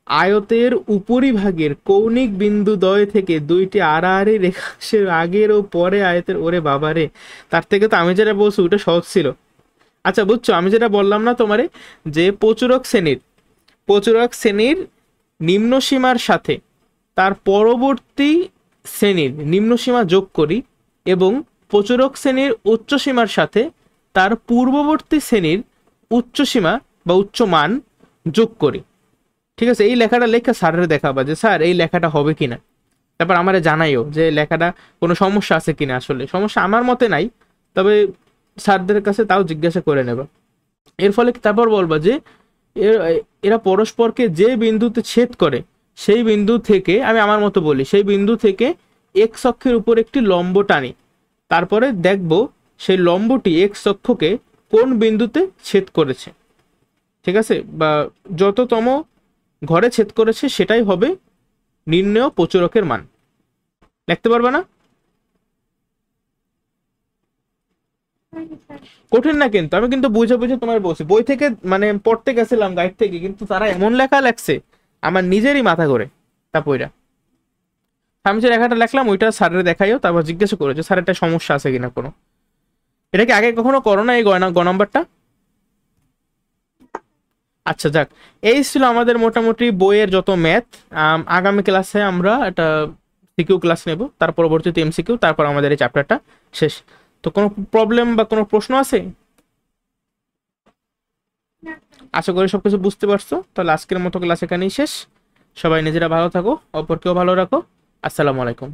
আয়তের উপরিভাগের কৌণিক বিন্দু দ্বয় থেকে দুইটি আড়াআড়ি রেখাংশের আগের ও পরে আয়তের, ওরে বাবারে, তার থেকে তো আমি যেটা বলছি ওটা সহজ ছিল। আচ্ছা বুঝছো, আমি যেটা বললাম না তোমারে, যে প্রচুরক শ্রেণীর নিম্ন সীমার সাথে তার পরবর্তী শ্রেণীর নিম্ন সীমা যোগ করি, এবং প্রচুরক শ্রেণীর উচ্চ সীমার সাথে তার পূর্ববর্তী শ্রেণীর উচ্চ সীমা বা উচ্চ মান যোগ করি, ঠিক আছে। এই লেখাটা লেখা স্যারের দেখাবা যে স্যার এই লেখাটা হবে কিনা, তারপর আমারে জানাইও যে লেখাটা কোনো সমস্যা আছে কিনা। আসলে সমস্যা আমার মতে নাই, তবে স্যারদের কাছে তাও জিজ্ঞাসা করে নেবা। এর ফলে তারপর বলবা যে এরা পরস্পরকে যে বিন্দুতে ছেদ করে সেই বিন্দু থেকে, আমি আমার মতো বলি, সেই বিন্দু থেকে এক্স অক্ষের উপর একটি লম্ব টানি, তারপরে দেখব সেই লম্বটি এক্স অক্ষকে কোন বিন্দুতে ছেদ করেছে, ঠিক আছে, বা যততম ঘরে ছেদ করেছে সেটাই হবে নির্ণেয় প্রচুরকের মান। লিখতে পারবে না? কঠিন না কিন্তু, আমি কিন্তু বুঝে বুঝে তোমার বলছি, বই থেকে মানে পড়তে গেছিলাম গাইড থেকে, কিন্তু তারা এমন লেখা লেখছে আমার নিজেরই মাথা ঘুরে। তা পইরা আমি যে লেখাটা লিখলাম ওইটা স্যারের দেখাইও, তারপর জিজ্ঞাসা করে যে স্যার এটা সমস্যা আছে কিনা কোনো। এটা কি আগে কখনো করো না এই গ নাম্বারটা? আচ্ছা যাক, এই ছিল আমাদের মোটামুটি বইয়ের যত ম্যাথ। আগামী ক্লাসে আমরা একটা সিকিউ ক্লাস নেব, তার পরবর্তীতে এমসিকিউ, তারপর আমাদের এই চ্যাপ্টারটা শেষ। তো কোনো প্রবলেম বা কোনো প্রশ্ন আছে? আশা করি সবকিছু বুঝতে পারছো। তাহলে আজকের মতো ক্লাস এখানেই শেষ। সবাই নিজেরা ভালো থাকো, অপরকেও ভালো রাখো। আসসালামু আলাইকুম।